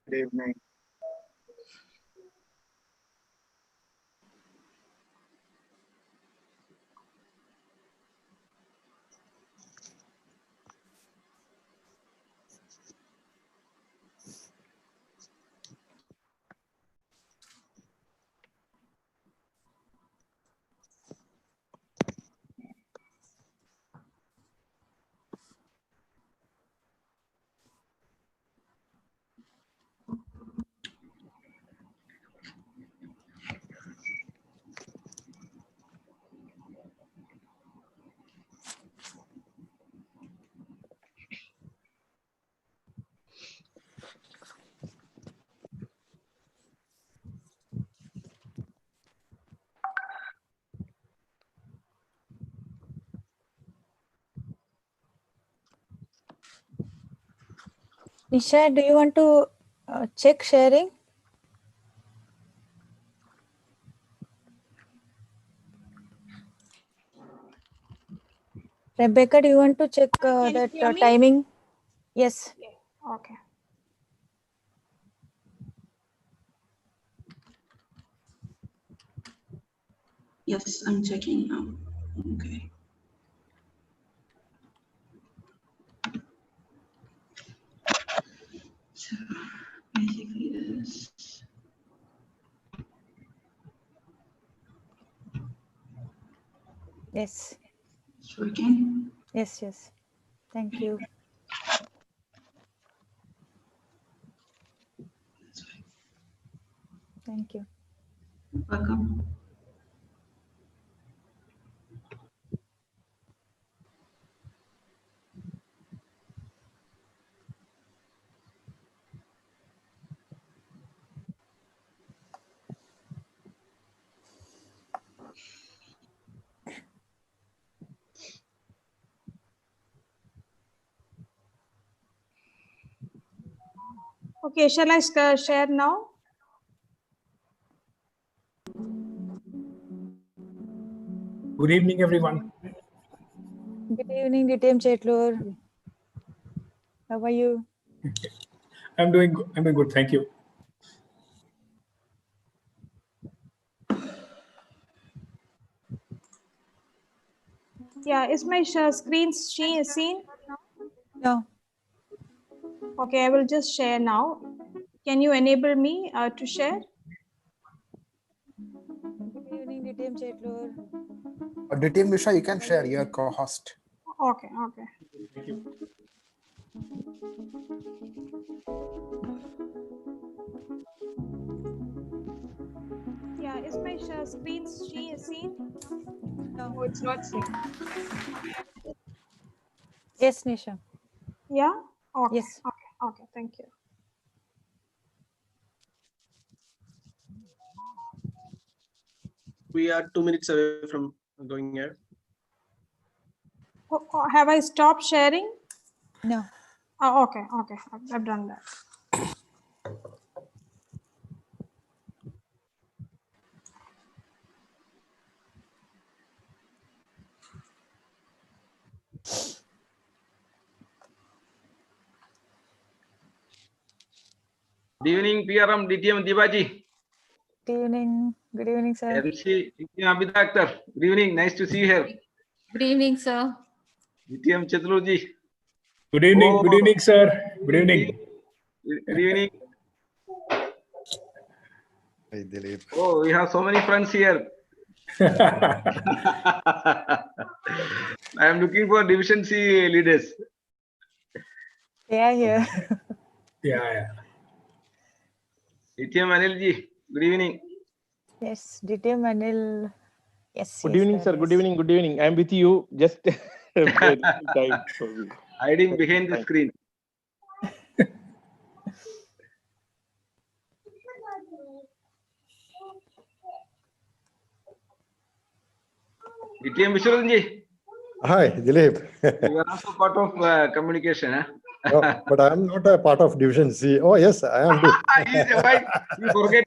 Good evening. Nisha, do you want to check sharing? Rebecca, do you want to check Can you that hear me? timing? Yes. Okay. Yes, I'm checking now. Okay. So basically this. Yes. It's working. Yes, yes. Thank you. Thank you. Welcome. Okay, shall I share now? Good evening, everyone. Good evening, DTM Chetlur. How are you? I'm doing good. Thank you. Yeah, is my screen seen? No. Okay, I will just share now. Can you enable me to share? Good evening, DTM Chetlur. DTM Nisha, you can share your co-host. Okay, okay. Thank you. Yeah, is my screen seen? No. Oh, it's not seen. Yes, Nisha. Yeah? Okay, Yes. okay, okay, thank you. We are 2 minutes away from going here. Oh, have I stopped sharing? No. Oh, okay, okay, I've done that. Good evening, PRM, DTM Dibaji. Good evening. Good evening, sir. MC Abhida Akhtar. Good evening, nice to see you here. Good evening, sir. DTM Chatruji. Good evening. Oh, Good evening, sir. Good evening. Good evening. Hey, Dilip. Oh, we have so many friends here. I am looking for Division C leaders. They are here. Yeah. DTM Anilji. Good evening. Yes, DTM Anil. Yes. Good yes, evening, sir. yes. Good evening. Good evening. I'm with you. Just time for me. Hiding behind the Fine. screen. DTM Vishwaranji. Hi, Dilip. You are also part of communication. Huh? No, but I am not a part of Division C. Oh, yes, I am too. Why you forget?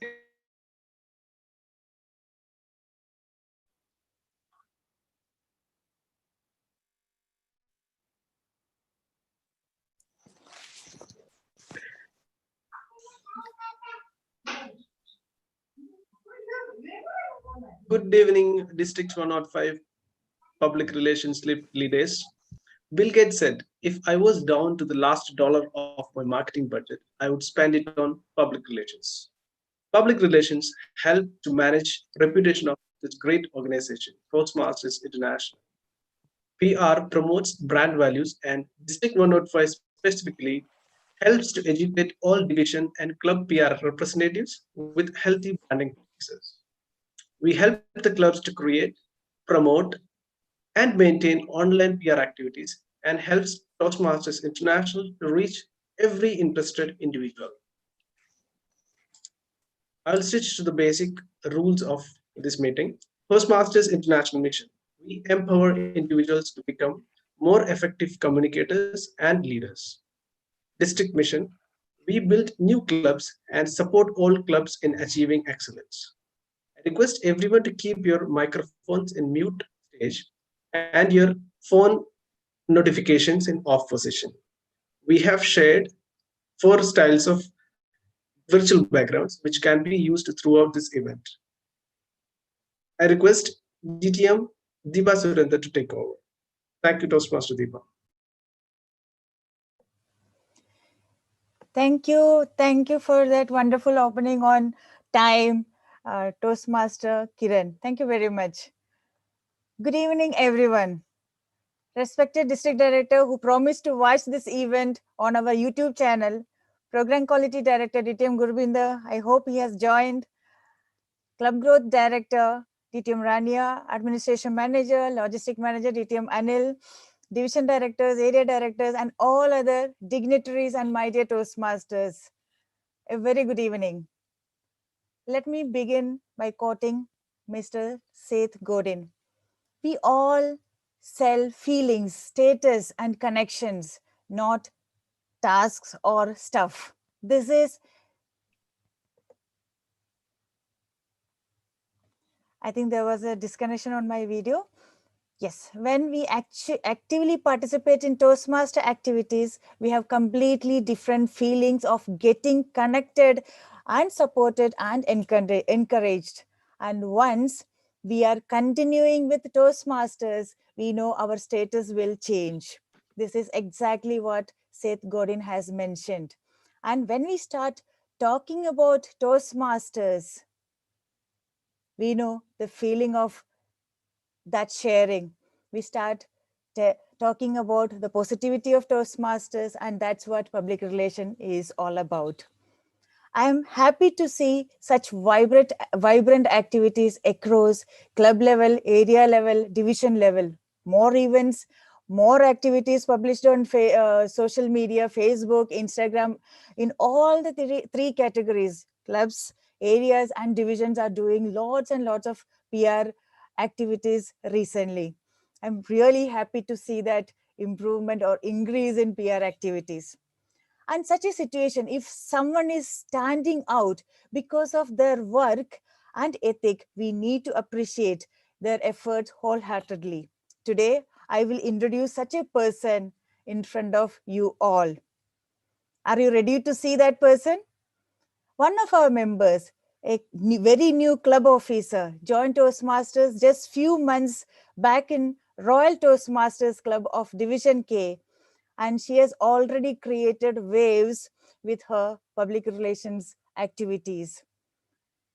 Good evening, District 105 Public Relations Leaders. Bill Gates said, if I was down to the last dollar of my marketing budget, I would spend it on public relations. Public relations help to manage reputation of this great organization, Toastmasters International. PR promotes brand values, and District 105 specifically helps to educate all division and club PR representatives with healthy branding practices. We help the clubs to create, promote, and maintain online PR activities and helps Toastmasters International to reach every interested individual. I'll switch to the basic rules of this meeting. Toastmasters International Mission. We empower individuals to become more effective communicators and leaders. District Mission. We build new clubs and support all clubs in achieving excellence. I request everyone to keep your microphones in mute stage and your phone notifications in off position. We have shared 4 styles of virtual backgrounds which can be used throughout this event. I request DTM Deepa Surendra to take over. Thank you, Toastmaster Deepa. Thank you. Thank you for that wonderful opening on time, Toastmaster Kiran. Thank you very much. Good evening, everyone. Respected District Director who promised to watch this event on our YouTube channel, Program Quality Director DTM Gurbinder, I hope he has joined. Club Growth Director DTM Rania, Administration Manager, Logistic Manager DTM Anil, Division Directors, Area Directors, and all other dignitaries and my dear Toastmasters. A very good evening. Let me begin by quoting Mr. Seth Godin. We all sell feelings, status, and connections, not tasks or stuff. This is, I think there was a disconnection on my video. Yes, when we actively participate in Toastmaster activities, we have completely different feelings of getting connected and supported and encouraged. And once we are continuing with Toastmasters, we know our status will change. This is exactly what Seth Godin has mentioned. And when we start talking about Toastmasters, we know the feeling of that sharing. We start talking about the positivity of Toastmasters, and that's what public relation is all about. I'm happy to see such vibrant activities across club level, area level, division level. More events, more activities published on social media, Facebook, Instagram, in all the three categories, clubs, areas, and divisions are doing lots and lots of PR activities recently. I'm really happy to see that improvement or increase in PR activities. And such a situation, if someone is standing out because of their work and ethic, we need to appreciate their efforts wholeheartedly. Today, I will introduce such a person in front of you all. Are you ready to see that person? One of our members, a very new club officer, joined Toastmasters just few months back in Royal Toastmasters Club of Division K, and she has already created waves with her public relations activities.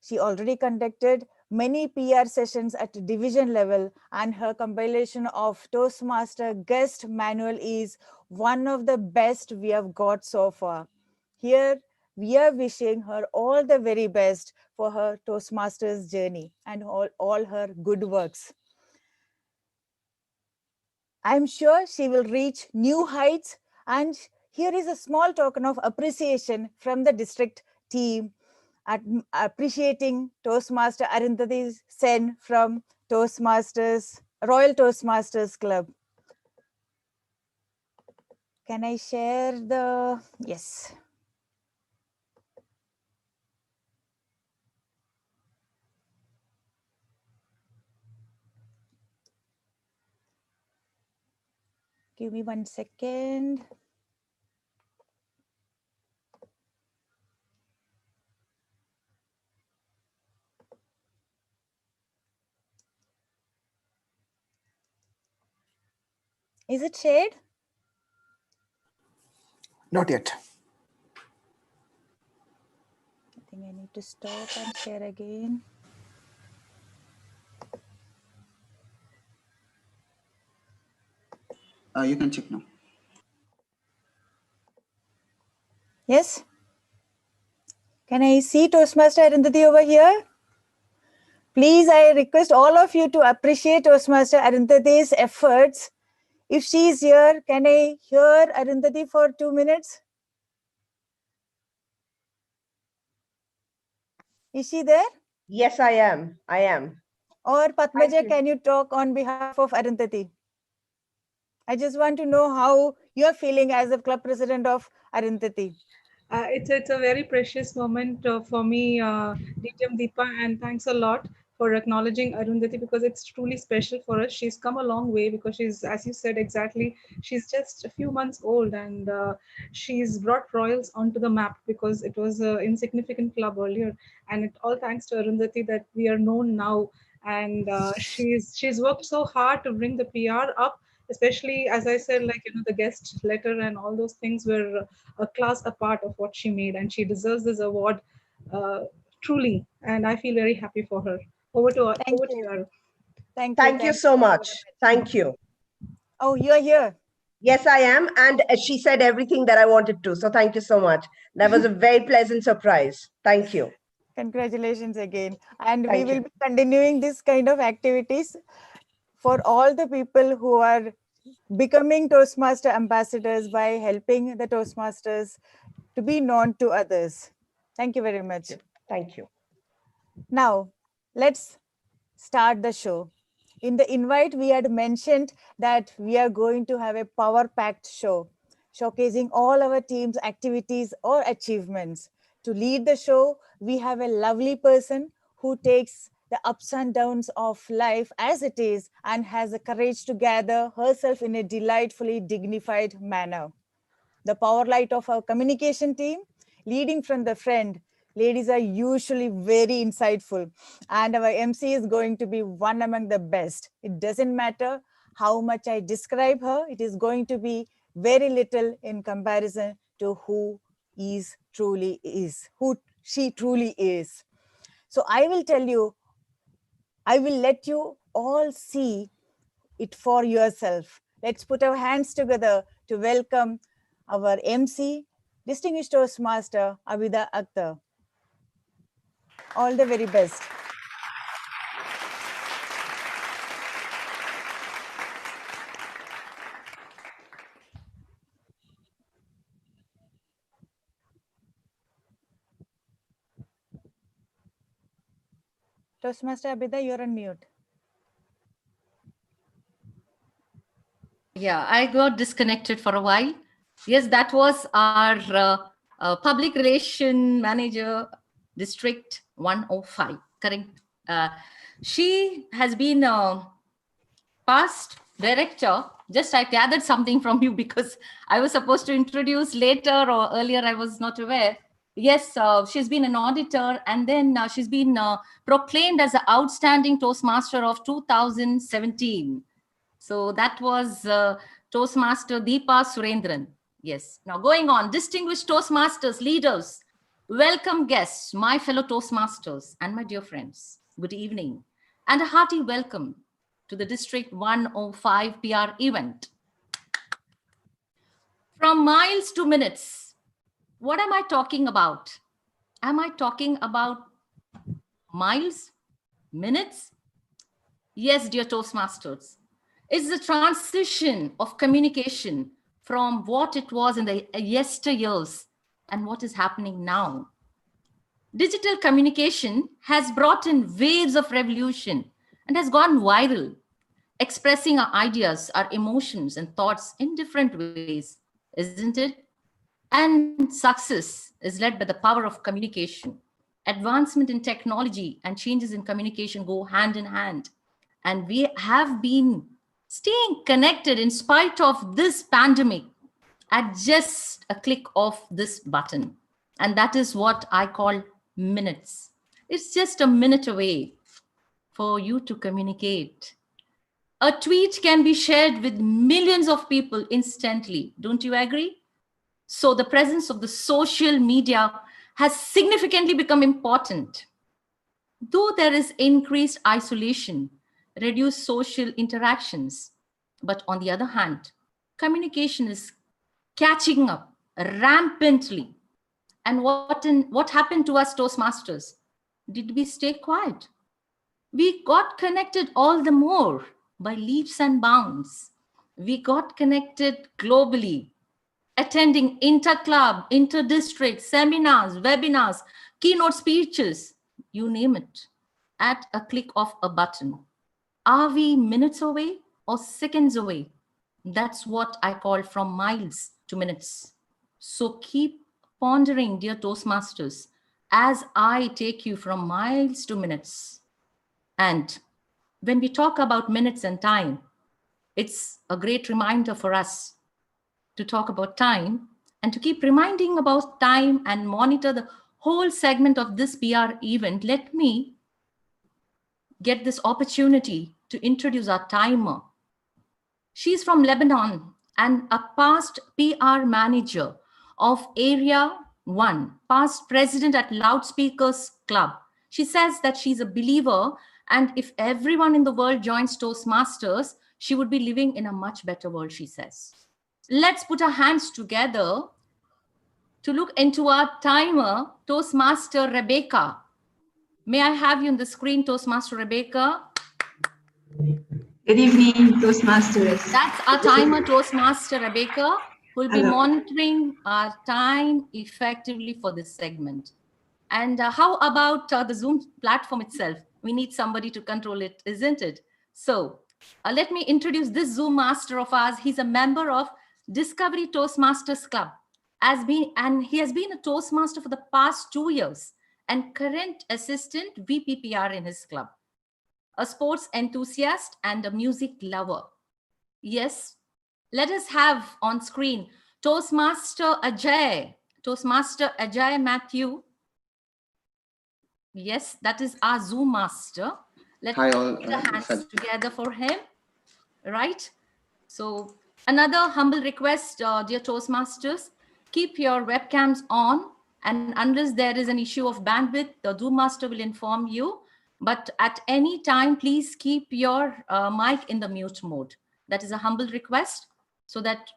She already conducted many PR sessions at division level, and her compilation of Toastmaster guest manual is one of the best we have got so far. Here, we are wishing her all the very best for her Toastmasters journey and all her good works. I'm sure she will reach new heights, and here is a small token of appreciation from the district team appreciating Toastmaster Arundhati Sen from Toastmasters, Royal Toastmasters Club. Can I share the, yes. Give me 1 second. Is it shared? Not yet. I think I need to stop and share again. You can check now. Yes? Can I see Toastmaster Arundhati over here? Please, I request all of you to appreciate Toastmaster Arundhati's efforts. If she is here, can I hear Arundhati for 2 minutes? Is she there? Yes, I am. I am. Or Padmaja, you. can you talk on behalf of Arundhati? I just want to know how you're feeling as a club president of Arundhati. It's a very precious moment for me, DTM Deepa, and thanks a lot for acknowledging Arundhati, because it's truly special for us. She's come a long way, because she's, as you said exactly, she's just a few months old, and she's brought Royals onto the map, because it was an insignificant club earlier, and it all thanks to Arundhati that we are known now. And she's worked so hard to bring the PR up, especially, as I said, like, the guest letter and all those things were a class apart of what she made, and she deserves this award truly. And I feel very happy for her. Over to you, Aru. Thank you. So much. Thank you. Oh, you're here. Yes, I am. And she said everything that I wanted to. So thank you so much. That was a very pleasant surprise. Thank you. Congratulations again. And Thank we will you. be continuing this kind of activities for all the people who are becoming Toastmaster ambassadors by helping the Toastmasters to be known to others. Thank you very much. Thank you. Now, let's start the show. In the invite, we had mentioned that we are going to have a power-packed show, showcasing all our team's activities or achievements. To lead the show, we have a lovely person who takes the ups and downs of life as it is and has the courage to gather herself in a delightfully dignified manner. The power light of our communication team, leading from the front. Ladies are usually very insightful, and our MC is going to be one among the best. It doesn't matter how much I describe her, it is going to be very little in comparison to who she truly is. So I will tell you, I will let you all see it for yourself. Let's put our hands together to welcome our MC, Distinguished Toastmaster, Abida Akhtar. All the very best. Toastmaster Abida, you're on mute. Yeah, I got disconnected for a while. Yes, that was our public relation manager, District 105, correct? She has been past director. Just I gathered something from you because I was supposed to introduce later or earlier, I was not aware. Yes, she's been an auditor, and then she's been proclaimed as the Outstanding Toastmaster of 2017. So that was Toastmaster Deepa Surendran. Yes. Now going on, distinguished Toastmasters, leaders, welcome guests, my fellow Toastmasters and my dear friends. Good evening and a hearty welcome to the District 105 PR event. From miles to minutes, what am I talking about? Am I talking about miles, minutes? Yes, dear Toastmasters. It's the transition of communication from what it was in the yesteryears and what is happening now. Digital communication has brought in waves of revolution and has gone viral, expressing our ideas, our emotions and thoughts in different ways, isn't it? And success is led by the power of communication. Advancement in technology and changes in communication go hand in hand. And we have been staying connected in spite of this pandemic at just a click of this button. And that is what I call minutes. It's just a minute away for you to communicate. A tweet can be shared with millions of people instantly. Don't you agree? So the presence of the social media has significantly become important. Though there is increased isolation, reduced social interactions, but on the other hand, communication is catching up rampantly. And what happened to us Toastmasters? Did we stay quiet? We got connected all the more by leaps and bounds. We got connected globally, attending inter-club, inter-district seminars, webinars, keynote speeches, you name it, at a click of a button. Are we minutes away or seconds away? That's what I call from miles to minutes. So keep pondering, dear Toastmasters, as I take you from miles to minutes. And when we talk about minutes and time, it's a great reminder for us to talk about time and to keep reminding about time and monitor the whole segment of this PR event. Let me get this opportunity to introduce our timer. She's from Lebanon and a past PR manager of Area 1, past president at Loudspeakers Club. She says that she's a believer, and if everyone in the world joins Toastmasters, she would be living in a much better world, she says. Let's put our hands together to look into our timer, Toastmaster Rebecca. May I have you on the screen, Toastmaster Rebecca? Good evening, Toastmasters. That's our timer, Toastmaster Rebecca, who will be monitoring our time effectively for this segment. And how about the Zoom platform itself? We need somebody to control it, isn't it? So let me introduce this Zoom master of ours. He's a member of Discovery Toastmasters Club, and he has been a Toastmaster for the past 2 years and current assistant VPPR in his club. A sports enthusiast and a music lover. Yes, let us have on screen Toastmaster Ajay. Toastmaster Ajay Matthew. Yes, that is our Zoom master. Let's put the hands together for him, right? So another humble request, dear Toastmasters, keep your webcams on, and unless there is an issue of bandwidth, the Zoom master will inform you. But at any time, please keep your mic in the mute mode. That is a humble request so that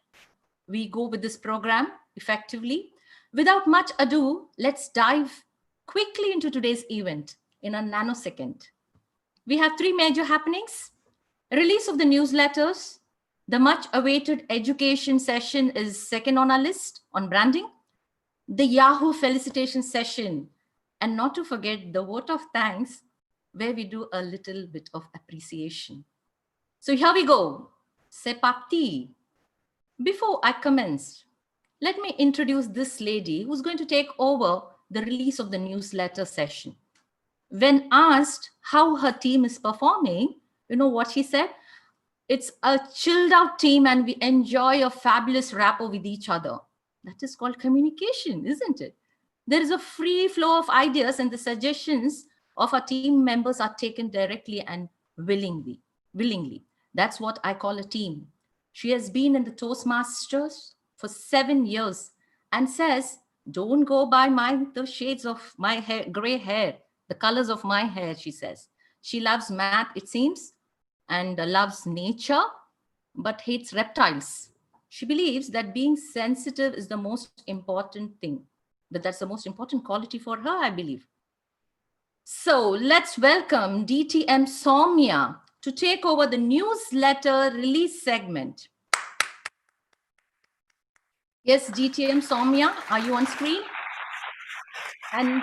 we go with this program effectively. Without much ado, let's dive quickly into today's event in a nanosecond. We have 3 major happenings. Release of the newsletters. The much awaited education session is second on our list on branding. The Yahoo felicitation session. And not to forget the vote of thanks, where we do a little bit of appreciation. So here we go. C'est parti. Before I commence, let me introduce this lady who's going to take over the release of the newsletter session. When asked how her team is performing, you know what she said? It's a chilled out team and we enjoy a fabulous rapport with each other. That is called communication, isn't it? There is a free flow of ideas and the suggestions of our team members are taken directly and willingly. That's what I call a team. She has been in the Toastmasters for 7 years and says, don't go by the shades of my hair, gray hair, the colors of my hair, she says. She loves math, it seems, and loves nature, but hates reptiles. She believes that being sensitive is the most important thing, that's the most important quality for her, I believe. So let's welcome DTM Soumya to take over the newsletter release segment. Yes, DTM Soumya, are you on screen? And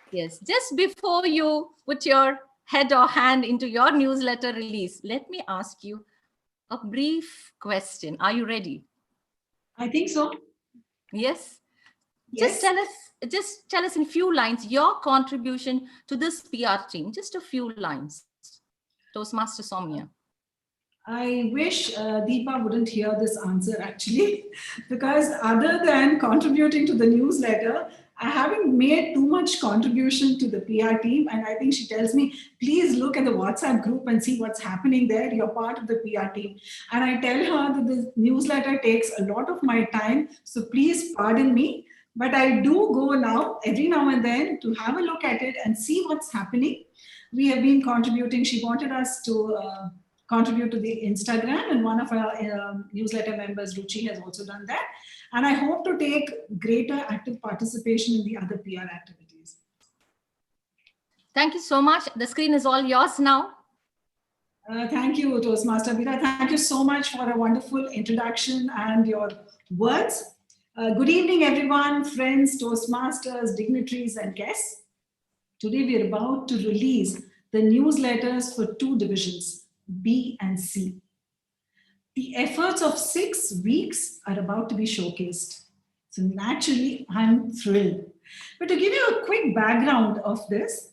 yes, just before you put your head or hand into your newsletter release, let me ask you a brief question. Are you ready? I think so. Yes. Yes. Just tell us in few lines your contribution to this PR team. Just a few lines. Toastmaster Soumya. I wish Deepa wouldn't hear this answer actually, because other than contributing to the newsletter, I haven't made too much contribution to the PR team. And I think she tells me, please look at the WhatsApp group and see what's happening there. You're part of the PR team. And I tell her that the newsletter takes a lot of my time. So please pardon me. But I do go now, every now and then, to have a look at it and see what's happening. We have been contributing. She wanted us to contribute to the Instagram, and one of our newsletter members, Ruchi, has also done that. And I hope to take greater active participation in the other PR activities. Thank you so much. The screen is all yours now. Thank you, Toastmaster Bida. Thank you so much for a wonderful introduction and your words. Good evening, everyone, friends, Toastmasters, dignitaries, and guests. Today, we are about to release the newsletters for 2 divisions, B and C. The efforts of 6 weeks are about to be showcased. So naturally, I'm thrilled. But to give you a quick background of this,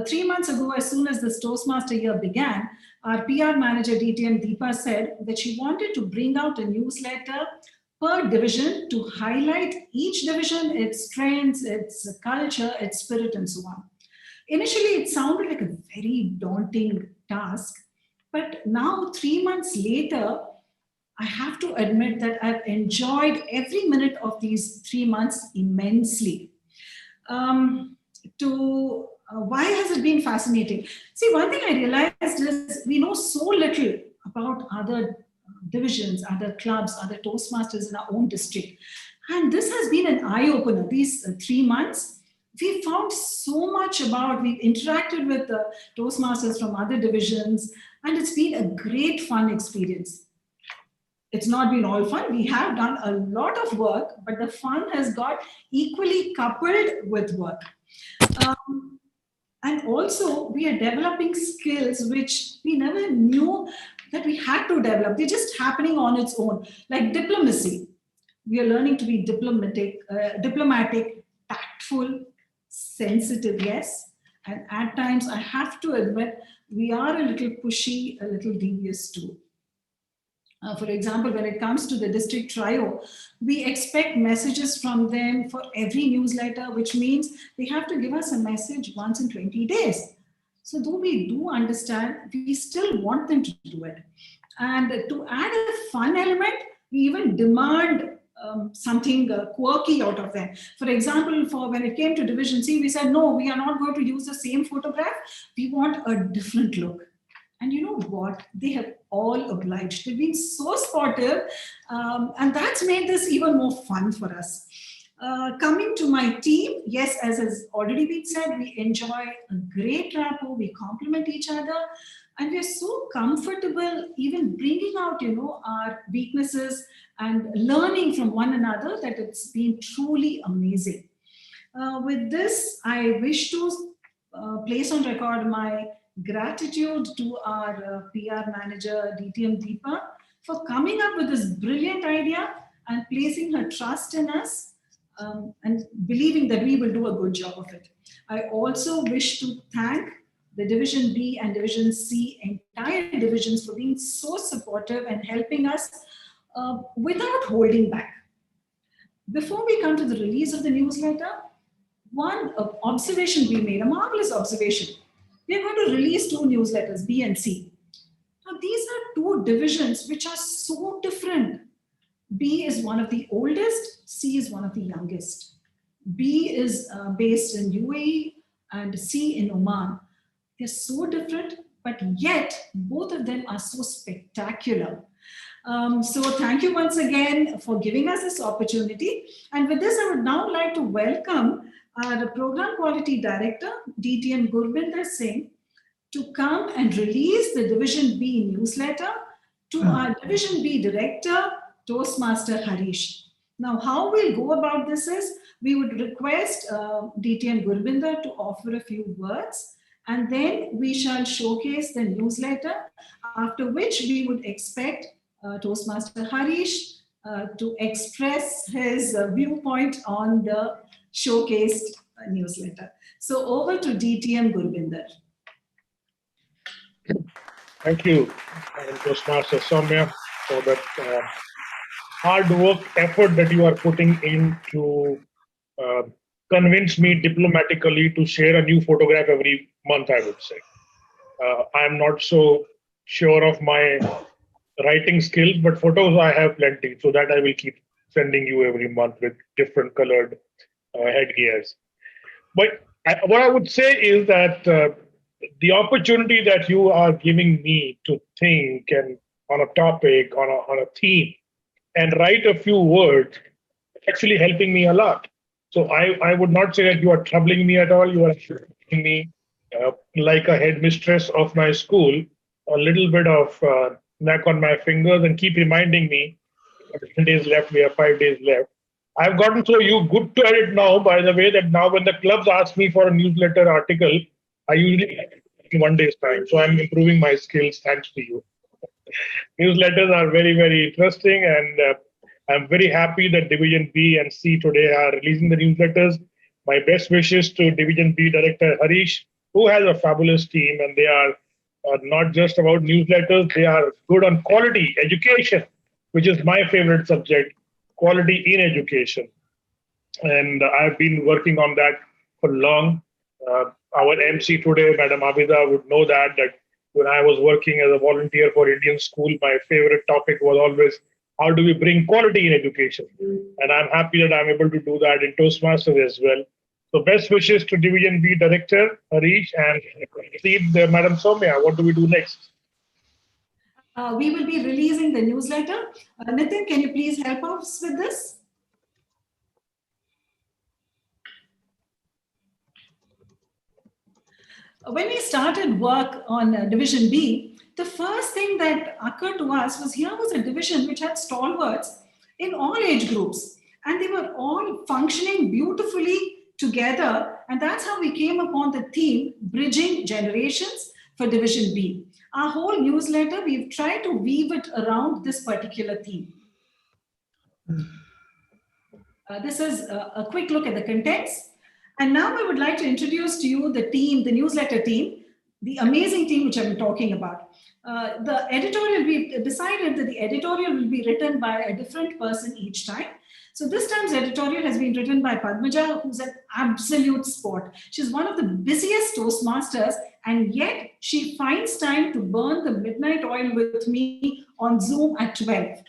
3 months ago, as soon as this Toastmaster year began, our PR manager, DTM Deepa, said that she wanted to bring out a newsletter per division to highlight each division, its strengths, its culture, its spirit, and so on. Initially, it sounded like a very daunting task, but now 3 months later, I have to admit that I've enjoyed every minute of these 3 months immensely. Why has it been fascinating? See, one thing I realized is we know so little about other divisions, other clubs, other Toastmasters in our own district. And this has been an eye-opener. These 3 months, we found so much about, we've interacted with the Toastmasters from other divisions, and it's been a great fun experience. It's not been all fun. We have done a lot of work, but the fun has got equally coupled with work. And also, we are developing skills which we never knew that we had to develop. They're just happening on its own, like diplomacy. We are learning to be diplomatic, tactful, sensitive, yes. And at times, I have to admit, we are a little pushy, a little devious too. For example, when it comes to the district trio, we expect messages from them for every newsletter, which means they have to give us a message once in 20 days. So though we do understand, we still want them to do it. And to add a fun element, we even demand something quirky out of them. For example, for when it came to Division C, we said, no, we are not going to use the same photograph. We want a different look. And you know what? They have all obliged. They've been so sportive, and that's made this even more fun for us. Coming to my team, yes, as has already been said, we enjoy a great rapport. We complement each other, and we're so comfortable even bringing out, our weaknesses and learning from one another that it's been truly amazing. With this, I wish to place on record my gratitude to our PR manager, DTM Deepa, for coming up with this brilliant idea and placing her trust in us and believing that we will do a good job of it. I also wish to thank the Division B and Division C entire divisions for being so supportive and helping us without holding back. Before we come to the release of the newsletter, one observation we made, a marvelous observation. We are going to release 2 newsletters, B and C. Now, these are 2 divisions which are so different. B is one of the oldest, C is one of the youngest. B is based in UAE and C in Oman. They're so different, but yet both of them are so spectacular. So thank you once again for giving us this opportunity. And with this, I would now like to welcome our Program Quality Director, DTM Gurbinder Singh, to come and release the Division B newsletter to our Division B Director, Toastmaster Harish. Now, how we'll go about this is, we would request DTM Gurbinder to offer a few words, and then we shall showcase the newsletter, after which we would expect Toastmaster Harish to express his viewpoint on the showcased newsletter. So over to DTM Gurbinder. Thank you, Toastmaster Soumya, for that hard work, effort that you are putting into convince me diplomatically to share a new photograph every month, I would say. I'm not so sure of my writing skills, but photos I have plenty, so that I will keep sending you every month with different colored headgears. But what I would say is that the opportunity that you are giving me to think and on a topic, on a theme, and write a few words, actually helping me a lot. So I would not say that you are troubling me at all. You are helping me like a headmistress of my school, a little bit of knack on my fingers and keep reminding me 10 days left, we have 5 days left. I've gotten so good to it now, by the way, that now when the clubs ask me for a newsletter article, I usually in 1 day's time. So I'm improving my skills thanks to you. Newsletters are very, very interesting, and I'm very happy that Division B and C today are releasing the newsletters. My best wishes to Division B Director Harish, who has a fabulous team, and they are not just about newsletters, they are good on quality education, which is my favorite subject, quality in education. And I've been working on that for long. Our MC today, Madam Abida, would know that when I was working as a volunteer for Indian School, my favorite topic was always, how do we bring quality in education? And I'm happy that I'm able to do that in Toastmasters as well. So best wishes to Division B Director, Harish, and Madam Soumya. What do we do next? We will be releasing the newsletter. Nitin, can you please help us with this? When we started work on Division B, the first thing that occurred to us was here was a division which had stalwarts in all age groups, and they were all functioning beautifully together. And that's how we came upon the theme, Bridging Generations for Division B. Our whole newsletter, we've tried to weave it around this particular theme. This is a quick look at the contents. And now I would like to introduce to you the team, the newsletter team, the amazing team which I've been talking about. The editorial, we've decided that the editorial will be written by a different person each time. So this time's editorial has been written by Padmaja, who's an absolute sport. She's one of the busiest Toastmasters, and yet she finds time to burn the midnight oil with me on Zoom at 12.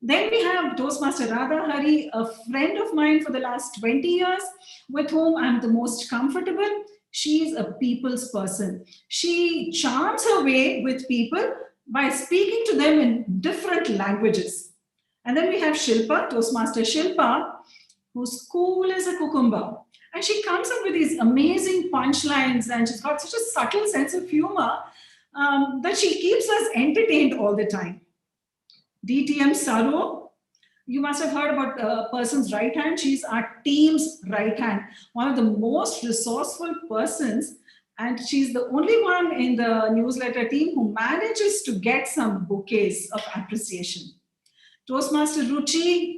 Then we have Toastmaster Radha Hari, a friend of mine for the last 20 years, with whom I'm the most comfortable. She's a people's person. She charms her way with people by speaking to them in different languages. And then we have Shilpa, Toastmaster Shilpa, who's cool as a cucumber. And she comes up with these amazing punchlines, and she's got such a subtle sense of humor that she keeps us entertained all the time. DTM Saro, you must have heard about a person's right hand. She's our team's right hand, one of the most resourceful persons. And she's the only one in the newsletter team who manages to get some bouquets of appreciation. Toastmaster Ruchi,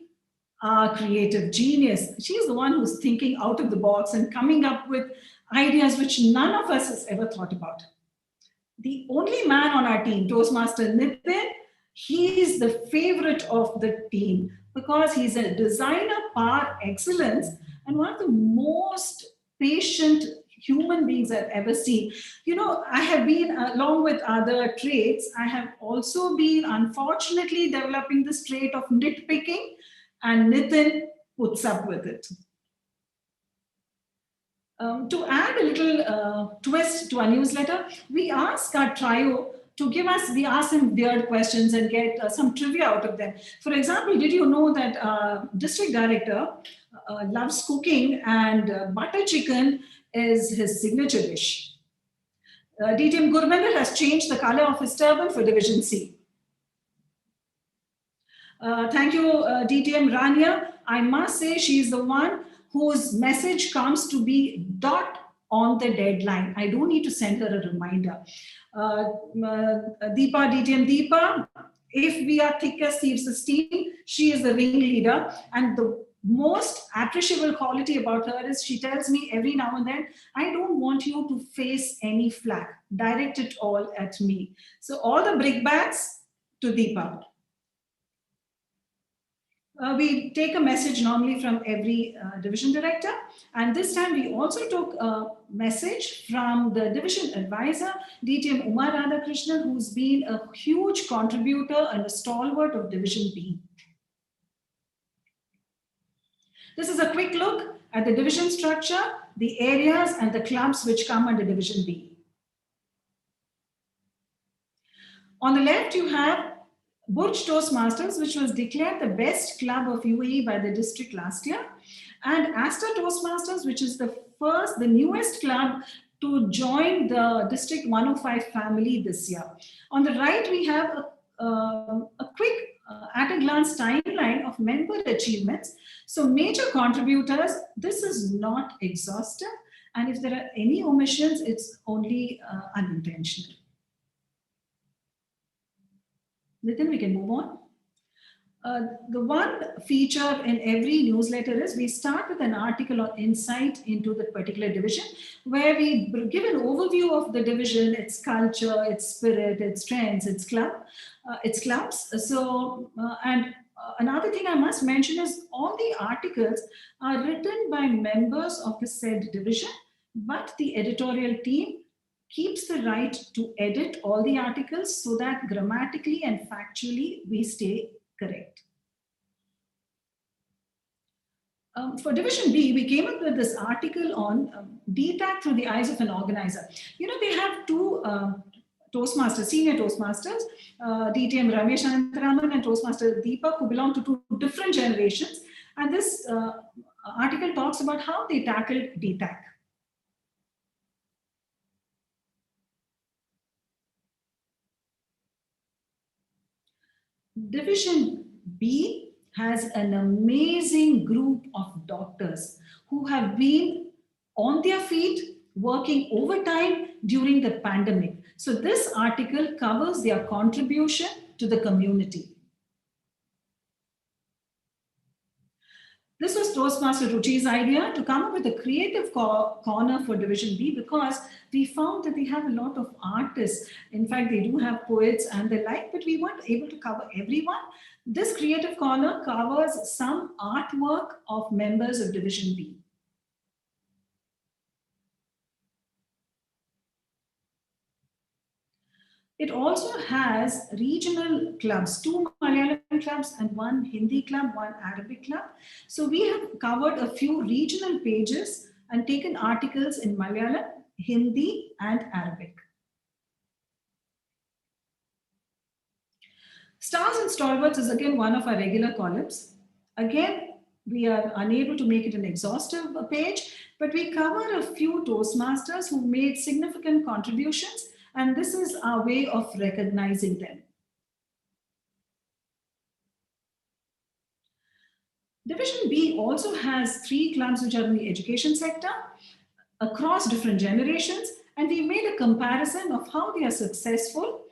our creative genius. She's the one who's thinking out of the box and coming up with ideas which none of us has ever thought about. The only man on our team, Toastmaster Nitin, he is the favorite of the team because he's a designer par excellence and one of the most patient human beings I've ever seen. You know, I have been, along with other traits, I have also been unfortunately developing this trait of nitpicking, and Nitin puts up with it. To add a little twist to our newsletter, we ask our trio to give us, we ask them weird questions and get some trivia out of them. For example, did you know that district director loves cooking and butter chicken is his signature dish? DTM Gurvinder has changed the color of his turban for Division C. Thank you, DTM Rania. I must say she's the one whose message comes to be dot on the deadline. I don't need to send her a reminder. Deepa, DTM Deepa, if we are thick as thieves esteem, she is the ringleader. And the most appreciable quality about her is she tells me every now and then, I don't want you to face any flack. Direct it all at me. So all the brickbats to Deepa. We take a message normally from every division director. And this time we also took a message from the division advisor, DTM Uma Radhakrishnan, who's been a huge contributor and a stalwart of Division B. This is a quick look at the division structure, the areas and the clubs which come under Division B. On the left, you have Burj Toastmasters, which was declared the best club of UAE by the district last year, and Asta Toastmasters, which is the newest club to join the District 105 family this year. On the right, we have a quick at-a-glance timeline of member achievements. So major contributors, this is not exhaustive, and if there are any omissions, it's only unintentional. Nitin, we can move on. The one feature in every newsletter is we start with an article or insight into the particular division, where we give an overview of the division, its culture, its spirit, its trends, its clubs. So, another thing I must mention is all the articles are written by members of the said division, but the editorial team keeps the right to edit all the articles so that grammatically and factually we stay correct. For Division B, we came up with this article on DTAC through the eyes of an organizer. You know, they have two Toastmasters, senior Toastmasters, DTM Ramesh Anantaraman and Toastmaster Deepak, who belong to two different generations. And this article talks about how they tackled DTAC. Division B has an amazing group of doctors who have been on their feet working overtime during the pandemic. So this article covers their contribution to the community. This was Toastmaster Ruchi's idea to come up with a creative corner for Division B, because we found that they have a lot of artists. In fact, they do have poets and the like, but we weren't able to cover everyone. This creative corner covers some artwork of members of Division B. It also has regional clubs, 2 Malayalam clubs and 1 Hindi club, 1 Arabic club. So we have covered a few regional pages and taken articles in Malayalam, Hindi and Arabic. Stars and Stalwarts is again one of our regular columns. Again, we are unable to make it an exhaustive page, but we cover a few Toastmasters who made significant contributions, and this is our way of recognizing them. Division B also has 3 clubs which are in the education sector across different generations, and we made a comparison of how they are successful,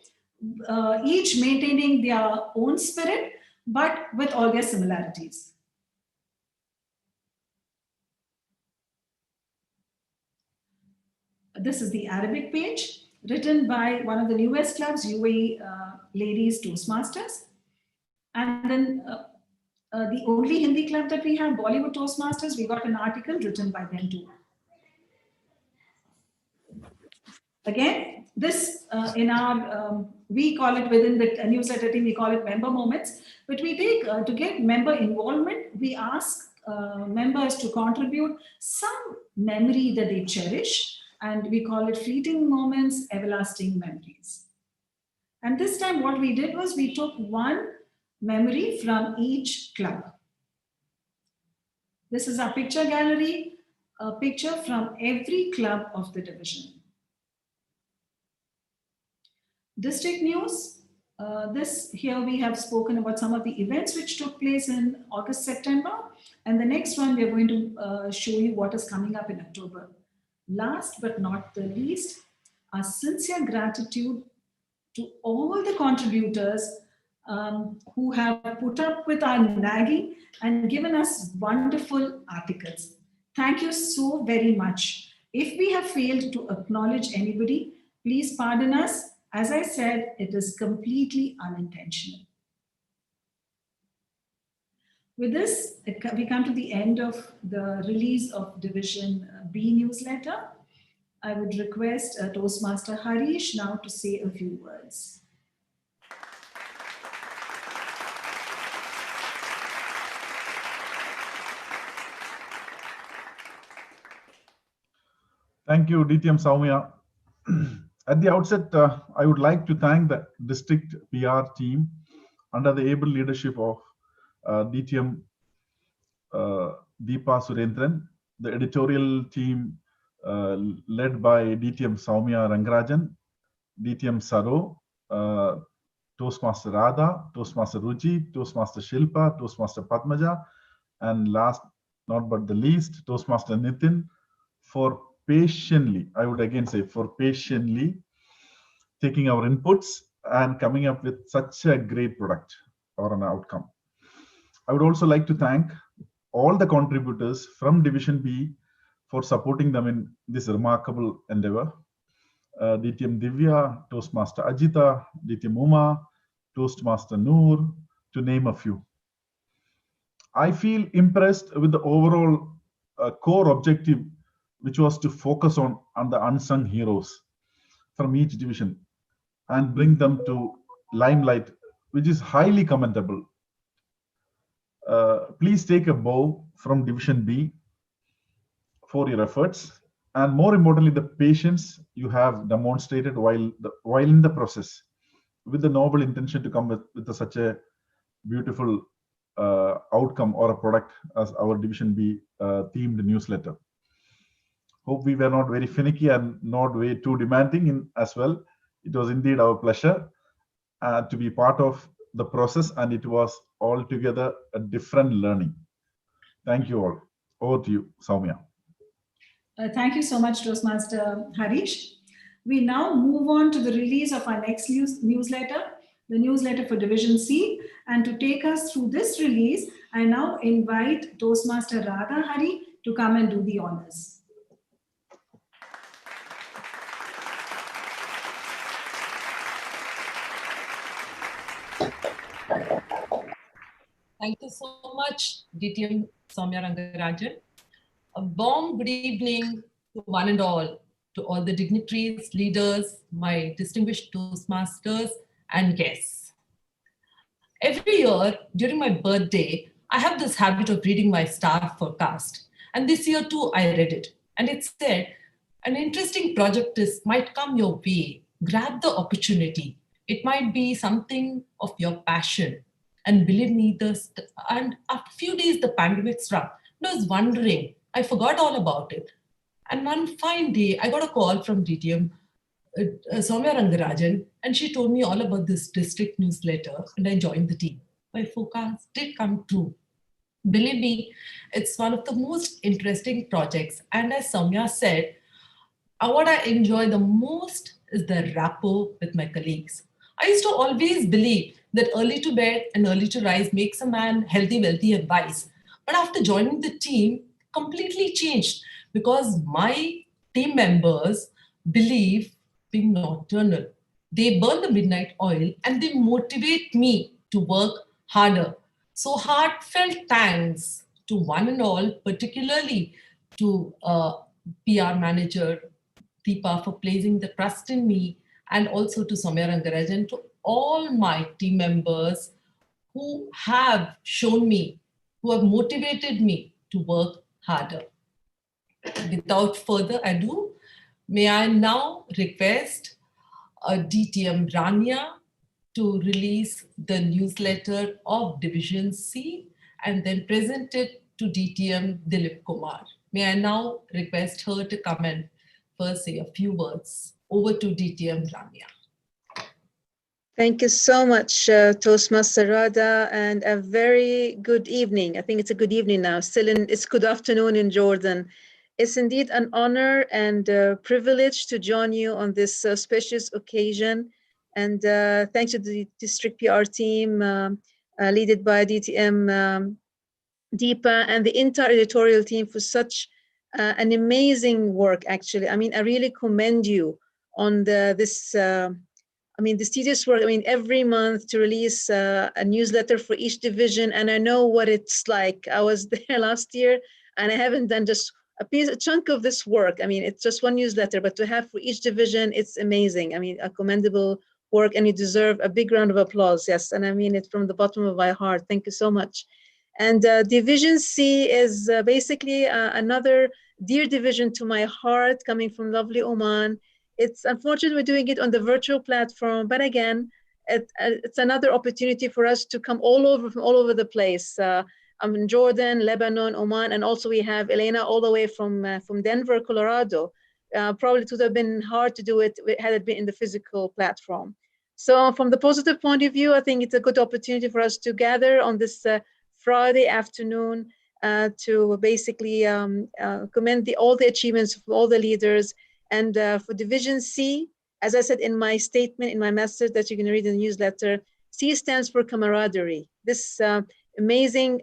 each maintaining their own spirit, but with all their similarities. This is the Arabic page, written by one of the newest clubs, UAE Ladies Toastmasters. And then the only Hindi club that we have, Bollywood Toastmasters, we got an article written by them too. Again, this in our, we call it within the newsletter team, we call it member moments, but we take, to get member involvement, we ask members to contribute some memory that they cherish, and we call it fleeting moments, everlasting memories. And this time what we did was we took one memory from each club. This is our picture gallery, a picture from every club of the division. District news, here we have spoken about some of the events which took place in August, September, and the next one we are going to show you what is coming up in October. Last but not the least, our sincere gratitude to all the contributors who have put up with our nagging and given us wonderful articles. Thank you so very much. If we have failed to acknowledge anybody, please pardon us. As I said, it is completely unintentional. With this, we come to the end of the release of Division B newsletter. I would request Toastmaster Harish now to say a few words. Thank you, DTM Soumya. At the outset, I would like to thank the district PR team under the able leadership of DTM Deepa Surendran, the editorial team led by DTM Soumya Rangarajan, DTM Saro, Toastmaster Radha, Toastmaster Ruchi, Toastmaster Shilpa, Toastmaster Padmaja, and last not but the least, Toastmaster Nitin, for patiently, I would again say, for patiently taking our inputs and coming up with such a great product or an outcome. I would also like to thank all the contributors from Division B for supporting them in this remarkable endeavor. DTM Divya, Toastmaster Ajita, DTM Uma, Toastmaster Noor, to name a few. I feel impressed with the overall core objective, which was to focus on the unsung heroes from each division and bring them to limelight, which is highly commendable. Please take a bow from Division B for your efforts, and more importantly, the patience you have demonstrated while in the process, with the noble intention to come with such a beautiful outcome or a product as our Division B themed newsletter. Hope we were not very finicky and not way too demanding as well. It was indeed our pleasure to be part of the process, and it was altogether a different learning. Thank you all. Over to you, Soumya. Thank you so much, Toastmaster Harish. We now move on to the release of our next newsletter, the newsletter for Division C. And to take us through this release, I now invite Toastmaster Radha Hari to come and do the honors. Thank you so much, DTM Soumya Rangarajan. A warm good evening to one and all, to all the dignitaries, leaders, my distinguished Toastmasters, and guests. Every year during my birthday, I have this habit of reading my star forecast. And this year too, I read it. And it said, an interesting project might come your way. Grab the opportunity. It might be something of your passion. And believe me, and after a few days, the pandemic struck. I was wondering, I forgot all about it. And one fine day, I got a call from DTM Soumya Rangarajan, and she told me all about this district newsletter, and I joined the team. My forecast did come true. Believe me, it's one of the most interesting projects. And as Soumya said, what I enjoy the most is the rapport with my colleagues. I used to always believe that early to bed and early to rise makes a man healthy, wealthy, and wise. But after joining the team, completely changed, because my team members believe being nocturnal. They burn the midnight oil and they motivate me to work harder. So heartfelt thanks to one and all, particularly to PR manager Deepa for placing the trust in me, and also to Soumya Rangarajan, to all my team members who have shown me, who have motivated me to work harder. Without further ado, may I now request DTM Rania to release the newsletter of Division C and then present it to DTM Dilip Kumar. May I now request her to come and first say a few words. Over to DTM Rania. Thank you so much, Toastmaster Radha, and a very good evening. I think it's a good evening now. It's good afternoon in Jordan. It's indeed an honor and a privilege to join you on this specious occasion. And thanks to the district PR team, led by DTM Deepa, and the entire editorial team for such an amazing work, actually. I mean, I really commend you on this I mean, this tedious work, I mean, every month to release a newsletter for each division. And I know what it's like. I was there last year and I haven't done just a chunk of this work. I mean, it's just one newsletter, but to have for each division, it's amazing. I mean, a commendable work, and you deserve a big round of applause. Yes, and I mean it from the bottom of my heart. Thank you so much. And Division C is basically another dear division to my heart, coming from lovely Oman. It's unfortunate we're doing it on the virtual platform, but again, it's another opportunity for us to come from all over the place. I'm in Jordan, Lebanon, Oman, and also we have Elena all the way from Denver, Colorado. Probably it would have been hard to do it had it been in the physical platform. So from the positive point of view, I think it's a good opportunity for us to gather on this Friday afternoon to basically commend all the achievements of all the leaders. And for Division C, as I said in my statement, in my message that you're going to read in the newsletter, C stands for camaraderie. This amazing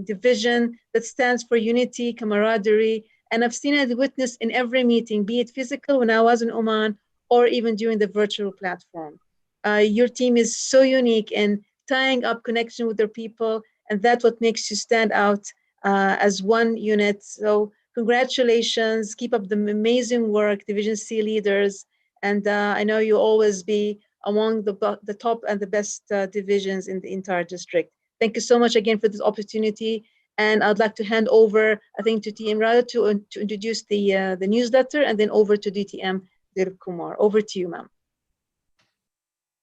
division that stands for unity, camaraderie. And I've seen it witnessed in every meeting, be it physical when I was in Oman or even during the virtual platform. Your team is so unique in tying up connection with their people, and that's what makes you stand out as one unit. So congratulations, keep up the amazing work, Division C leaders. And I know you'll always be among the top and the best divisions in the entire district. Thank you so much again for this opportunity. And I'd like to hand over, I think, to TM Radha to introduce the newsletter, and then over to DTM Dilip Kumar. Over to you, ma'am.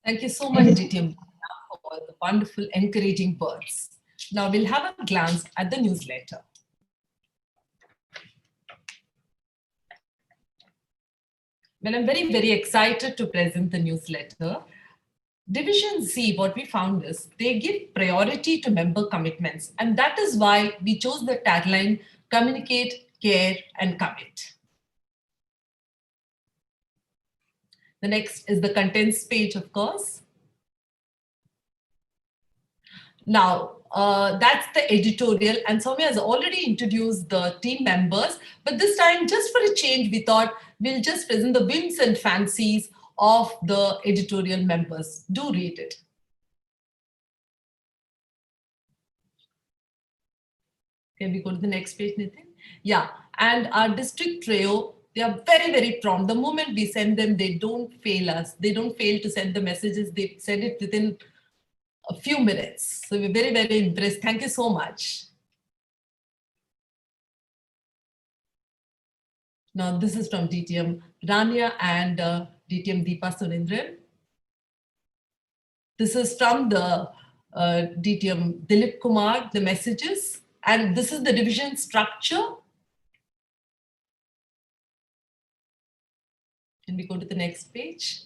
Thank you so much, DTM, for the wonderful, encouraging words. Now we'll have a glance at the newsletter. Well, I'm very, very excited to present the newsletter. Division C, what we found is they give priority to member commitments. And that is why we chose the tagline, communicate, care, and commit. The next is the contents page, of course. Now, that's the editorial, and Soumya has already introduced the team members, but this time, just for a change, we thought we'll just present the whims and fancies of the editorial members. Do read it. Can we go to the next page, Nitin? Yeah, and our district trio, they are very, very prompt. The moment we send them, they don't fail us. They don't fail to send the messages. They send it within a few minutes. So we're very, very impressed. Thank you so much. Now, this is from DTM Rania and DTM Deepa Sunendran. This is from the DTM Dilip Kumar, the messages. And this is the division structure. Can we go to the next page?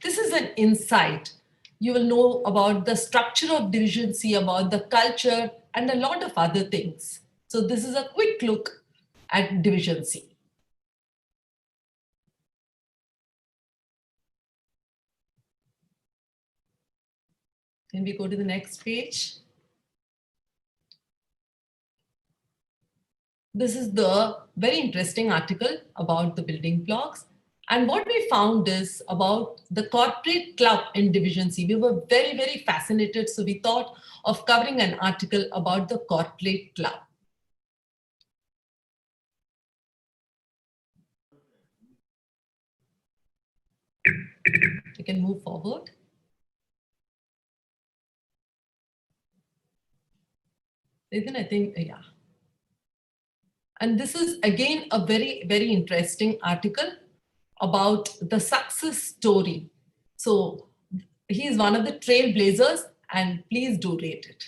This is an insight. You will know about the structure of Division C, about the culture, and a lot of other things. So this is a quick look at Division C. Can we go to the next page? This is the very interesting article about the building blocks. And what we found is about the corporate club in Division C. We were very, very fascinated. So we thought of covering an article about the corporate club. We can move forward. Then I think, yeah. And this is again a very, very interesting article about the success story. So he is one of the trailblazers, and please do rate it.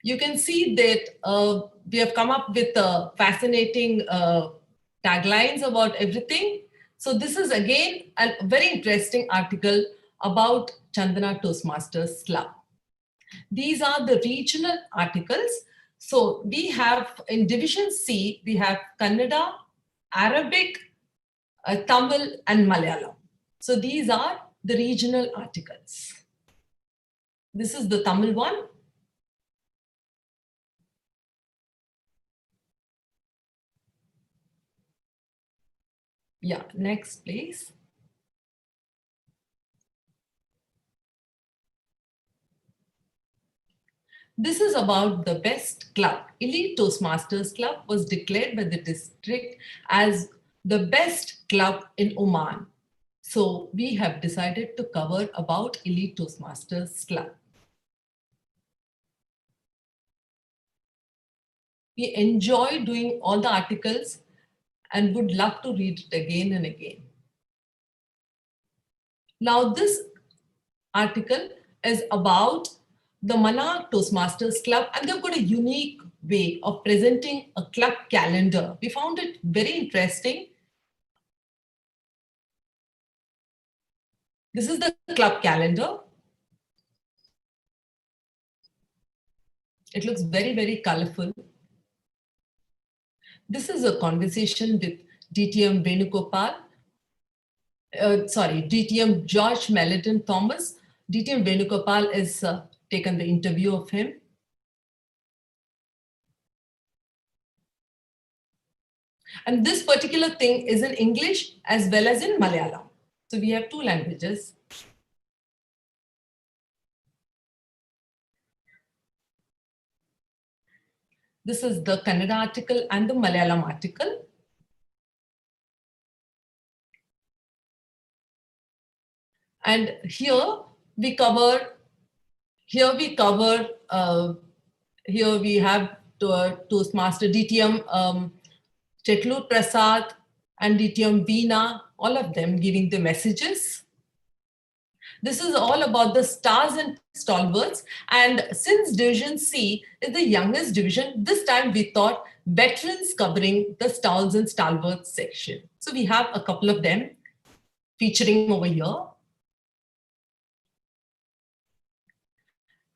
You can see that we have come up with fascinating taglines about everything. So this is again a very interesting article about Chandana Toastmasters Club. These are the regional articles. So we have in Division C, we have Kannada, Arabic, Tamil, and Malayalam. So these are the regional articles. This is the Tamil one. Yeah, next, please. This is about the best club. Elite Toastmasters Club was declared by the district as the best club in Oman. So we have decided to cover about Elite Toastmasters Club. We enjoy doing all the articles and would love to read it again and again. Now this article is about the Mana Toastmasters Club, and they've got a unique way of presenting a club calendar. We found it very interesting. This is the club calendar. It looks very, very colorful. This is a conversation with DTM Venugopal. DTM George Melton Thomas. DTM Venugopal is taken the interview of him. And this particular thing is in English as well as in Malayalam. So we have two languages. This is the Kannada article and the Malayalam article. And here we have Toastmaster DTM Chetlu Prasad and DTM Veena, all of them giving the messages. This is all about the stars and stalwarts. And since Division C is the youngest division, this time we thought veterans covering the stars and stalwarts section. So we have a couple of them featuring over here.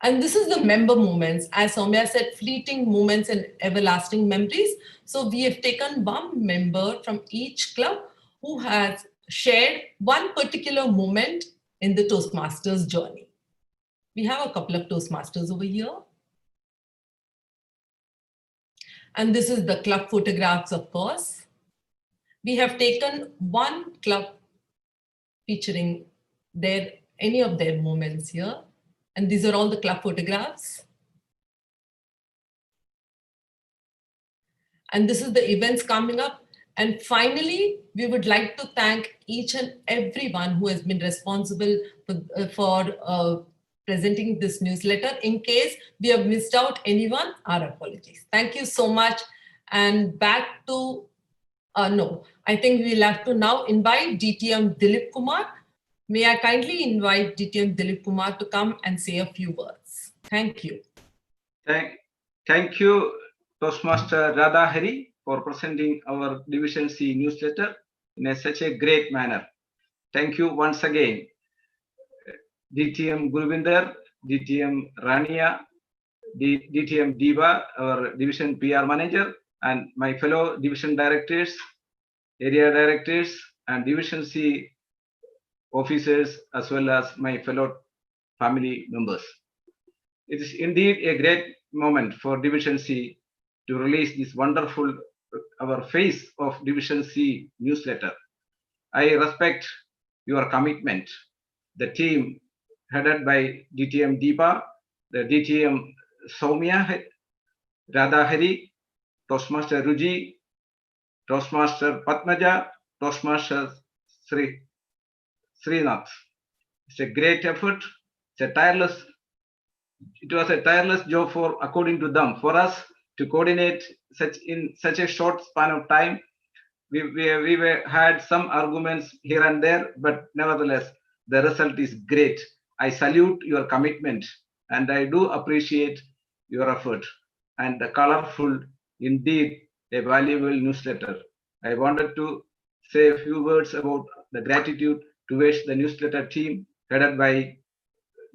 And this is the member moments. As Soumya said, fleeting moments and everlasting memories. So we have taken one member from each club who has shared one particular moment in the Toastmasters journey. We have a couple of Toastmasters over here. And this is the club photographs, of course. We have taken one club featuring any of their moments here. And these are all the club photographs. And this is the events coming up. And finally, we would like to thank each and everyone who has been responsible for presenting this newsletter. In case we have missed out anyone, our apologies. Thank you so much. And back to, I think we'll have to now invite DTM Dilip Kumar. May I kindly invite DTM Dilip Kumar to come and say a few words. Thank you. Thank you, Toastmaster Radha Hari, for presenting our Division C newsletter in such a great manner. Thank you once again, DTM Gurvinder, DTM Rania, DTM Diva, our Division PR Manager, and my fellow Division Directors, Area Directors, and Division C officers, as well as my fellow family members. It is indeed a great moment for Division C to release this wonderful, our face of Division C newsletter. I respect your commitment. The team headed by DTM Deepa, the DTM Soumya, Radha Hari, Toastmaster Ruji, Toastmaster Padmaja, Toastmaster Srinath. It's a great effort. It was a tireless job according to them. For us to coordinate in such a short span of time, we had some arguments here and there, but nevertheless, the result is great. I salute your commitment, and I do appreciate your effort and the colorful, indeed, a valuable newsletter. I wanted to say a few words about the gratitude towards the newsletter team headed by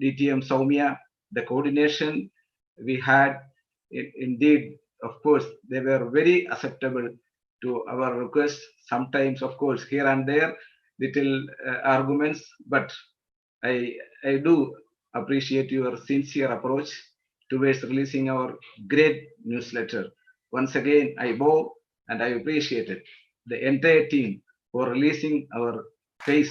DTM Soumya, the coordination we had. Indeed, of course, they were very acceptable to our requests. Sometimes, of course, here and there, little arguments, but I do appreciate your sincere approach towards releasing our great newsletter. Once again, I bow and I appreciate it. The entire team, for releasing our face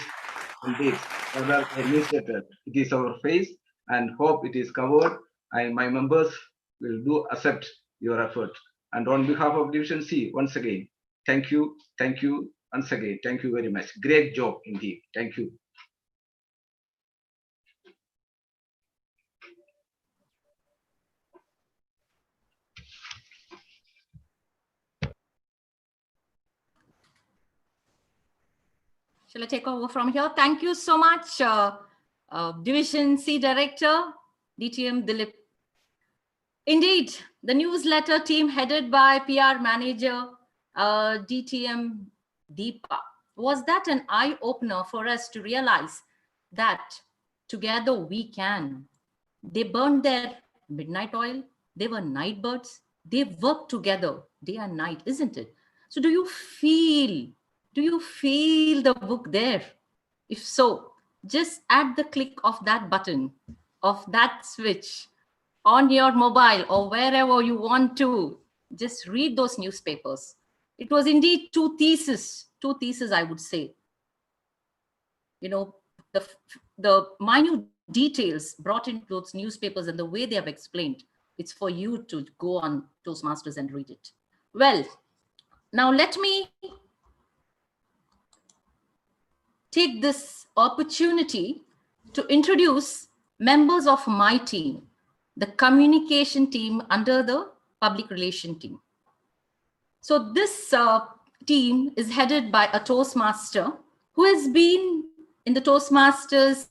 in this rather a newsletter. It is our face and hope it is covered. My members will do accept your effort. And on behalf of Division C, once again, thank you once again. Thank you very much. Great job indeed. Thank you. Shall I take over from here? Thank you so much, Division C Director, DTM Dilip. Indeed, the newsletter team headed by PR Manager, DTM Deepa. Was that an eye-opener for us to realize that together we can? They burned their midnight oil. They were night birds. They worked together day and night, isn't it? So do you feel the book there? If so, just at the click of that button, of that switch on your mobile or wherever you want to, just read those newspapers. It was indeed two theses, I would say. You know, the minute details brought into those newspapers and the way they have explained, it's for you to go on Toastmasters and read it. Well, now let me take this opportunity to introduce members of my team, the communication team under the public relation team. So this team is headed by a Toastmaster who has been in the Toastmasters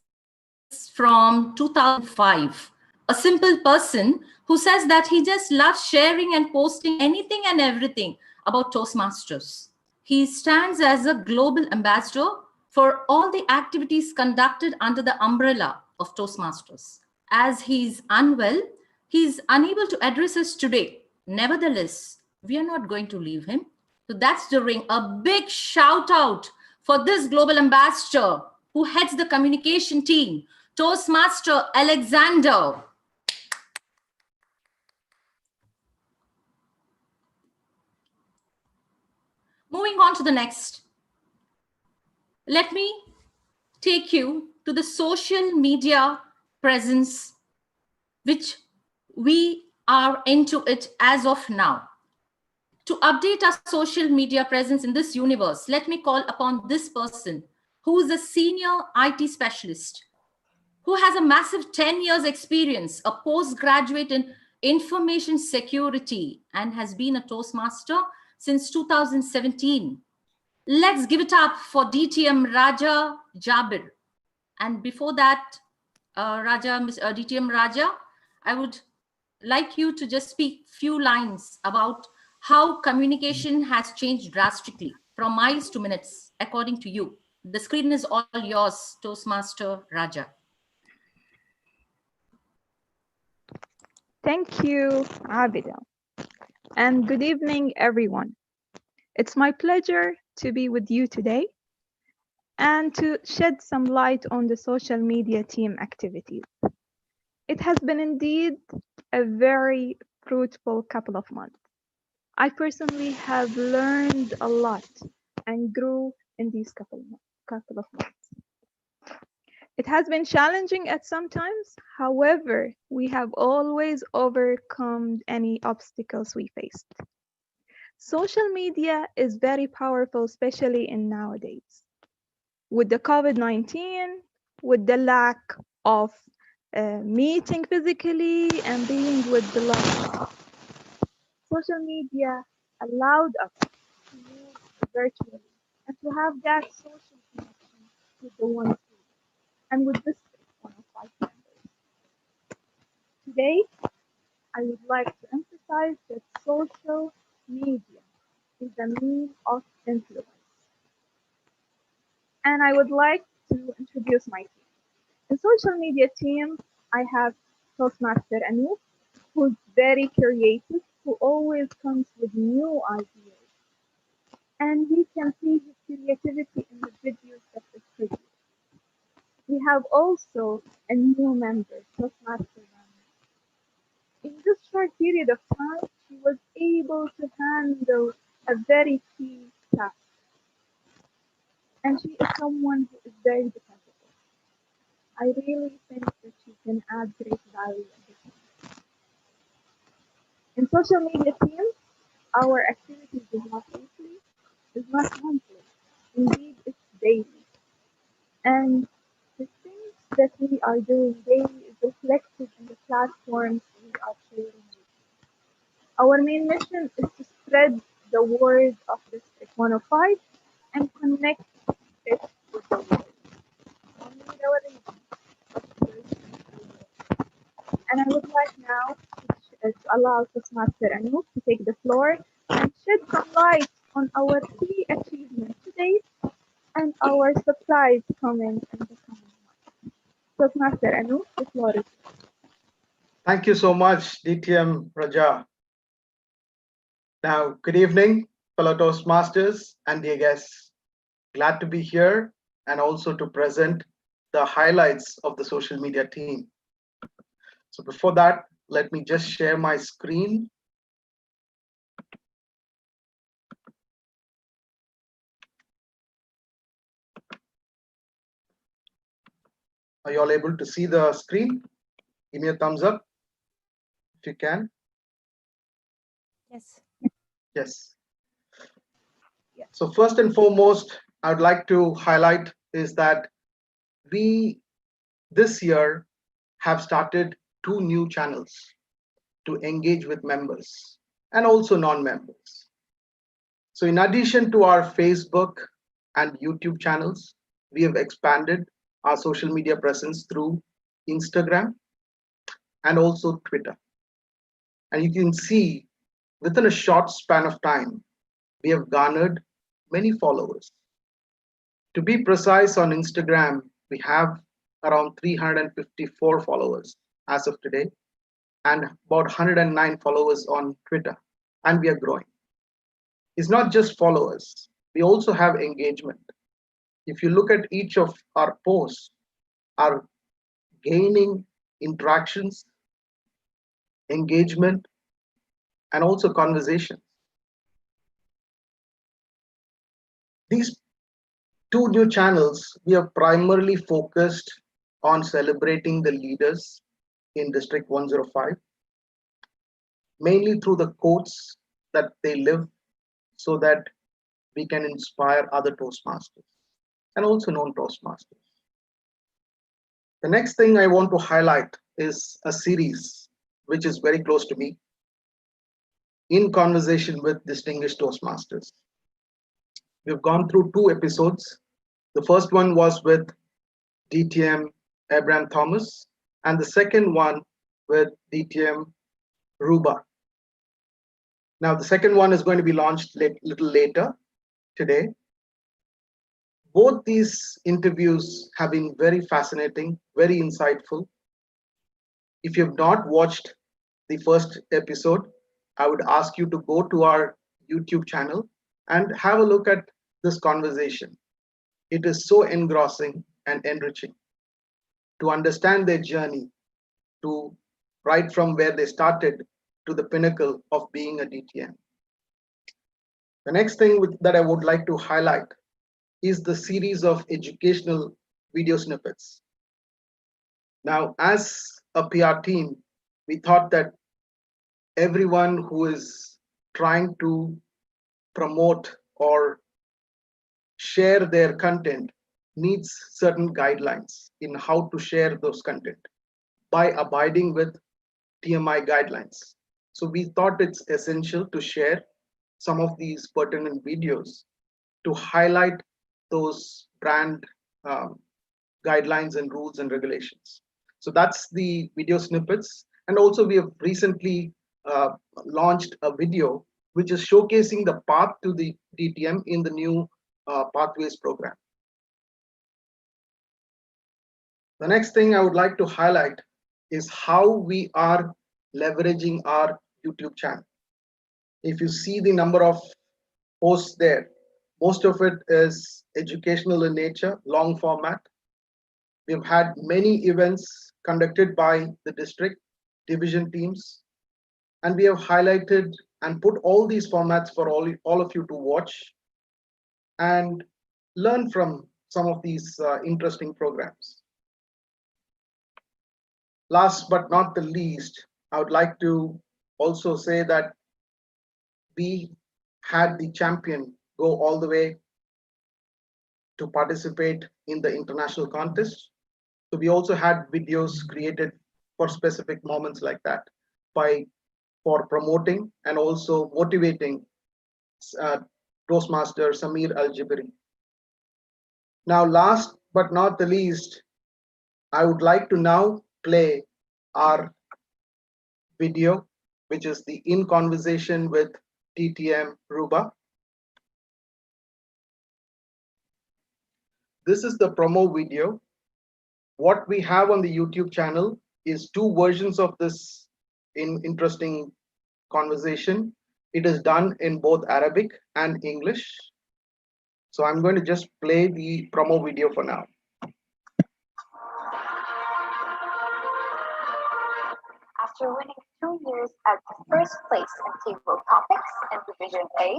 from 2005. A simple person who says that he just loves sharing and posting anything and everything about Toastmasters. He stands as a global ambassador for all the activities conducted under the umbrella of Toastmasters. As he's unwell, he's unable to address us today. Nevertheless, we are not going to leave him. So that's the ring. A big shout out for this global ambassador who heads the communication team, Toastmaster Alexander. Moving on to the next. Let me take you to the social media presence, which we are into it as of now. To update our social media presence in this universe, let me call upon this person who is a senior IT specialist, who has a massive 10 years experience, a postgraduate in information security, and has been a Toastmaster since 2017. Let's give it up for DTM Raja Jabir. And before that, DTM Raja, I would like you to just speak few lines about how communication has changed drastically from miles to minutes, according to you. The screen is all yours, Toastmaster Raja. Thank you, Abida. And good evening, everyone. It's my pleasure to be with you today and to shed some light on the social media team activities. It has been indeed a very fruitful couple of months. I personally have learned a lot and grew in these couple of months. It has been challenging at some times. However, we have always overcome any obstacles we faced. Social media is very powerful, especially in nowadays. With the COVID-19, with the lack of meeting physically and being with the loved ones, social media allowed us to move virtually and to have that social connection with the ones we love and with this one of my members. Today, I would like to emphasize that social media is a means of influence. And I would like to introduce my team. In social media team, I have Toastmaster Anoop, who's very creative, who always comes with new ideas. And we can see his creativity in the videos that is produced. We have also a new member, Toastmaster Rana. In this short period of time, she was able to handle a very key task. and she is someone who is very dependable. I really think that she can add great value in the team. In social media teams, our activities is not weekly, is not monthly. Indeed, it's daily. And the things that we are doing daily is reflected in the platforms we are sharing. Our main mission is to spread the word of District 105 and connect it with the world. Only with our region. And I would like now to allow Toastmaster Anoop to take the floor and shed some light on our key achievements today and our surprise coming in the coming months. Toastmaster Anoop, the floor is yours. Thank you so much, DTM Raja. Now, good evening, fellow Toastmasters and dear guests. Glad to be here and also to present the highlights of the social media team. So before that, let me just share my screen. Are you all able to see the screen? Give me a thumbs up if you can. Yes. Yes. So first and foremost, I would like to highlight is that we this year have started 2 new channels to engage with members and also non-members. So in addition to our Facebook and YouTube channels, we have expanded our social media presence through Instagram and also Twitter. And you can see within a short span of time, we have garnered many followers. To be precise, on Instagram, we have around 354 followers as of today, and about 109 followers on Twitter, and we are growing. It's not just followers, we also have engagement. If you look at each of our posts, are gaining interactions, engagement, and also conversation. These 2 new channels, we have primarily focused on celebrating the leaders in District 105, mainly through the quotes that they live, so that we can inspire other Toastmasters and also non-Toastmasters. The next thing I want to highlight is a series which is very close to me, In Conversation with Distinguished Toastmasters. We've gone through 2 episodes. The first one was with DTM Abraham Thomas, and the second one with DTM Ruba. Now, the second one is going to be launched little later today. Both these interviews have been very fascinating, very insightful. If you have not watched the first episode, I would ask you to go to our YouTube channel and have a look at this conversation. It is so engrossing and enriching to understand their journey, to right from where they started to the pinnacle of being a DTM. The next thing that I would like to highlight is the series of educational video snippets. Now, as a PR team, we thought that everyone who is trying to promote or share their content needs certain guidelines in how to share those content by abiding with TMI guidelines. So we thought it's essential to share some of these pertinent videos to highlight those brand guidelines and rules and regulations. So that's the video snippets. And also we have recently launched a video which is showcasing the path to the DTM in the new Pathways program. The next thing I would like to highlight is how we are leveraging our YouTube channel. If you see the number of posts there, most of it is educational in nature, long format. We've had many events conducted by the district division teams, and we have highlighted and put all these formats for all of you to watch. And learn from some of these interesting programs. Last but not the least, I would like to also say that we had the champion go all the way to participate in the international contest. So we also had videos created for specific moments like that for promoting and also motivating Toastmaster Samir Al-Jibri. Now, last but not the least, I would like to now play our video, which is the In Conversation with DTM Ruba. This is the promo video. What we have on the YouTube channel is 2 versions of this interesting conversation. It is done in both Arabic and English. So I'm going to just play the promo video for now. After winning 2 years at first place in table topics in Division A,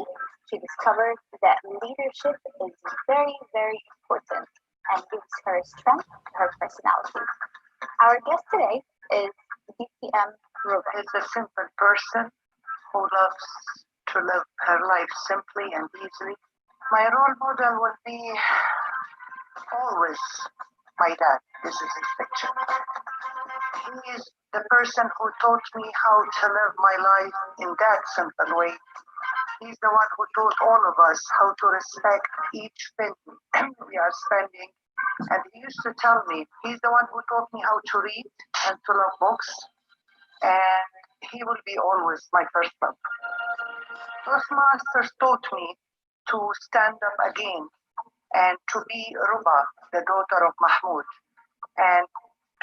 she discovered that leadership is very, very important and gives her strength to her personality. Our guest today is DTM Ruba. Is a simple person who loves to live her life simply and easily. My role model will be always my dad. This is his picture. He is the person who taught me how to live my life in that simple way. He's the one who taught all of us how to respect each penny we are spending. And he used to tell me, he's the one who taught me how to read and to love books. And he will be always my first love. Toastmasters taught me to stand up again and to be Ruba, the daughter of Mahmoud, and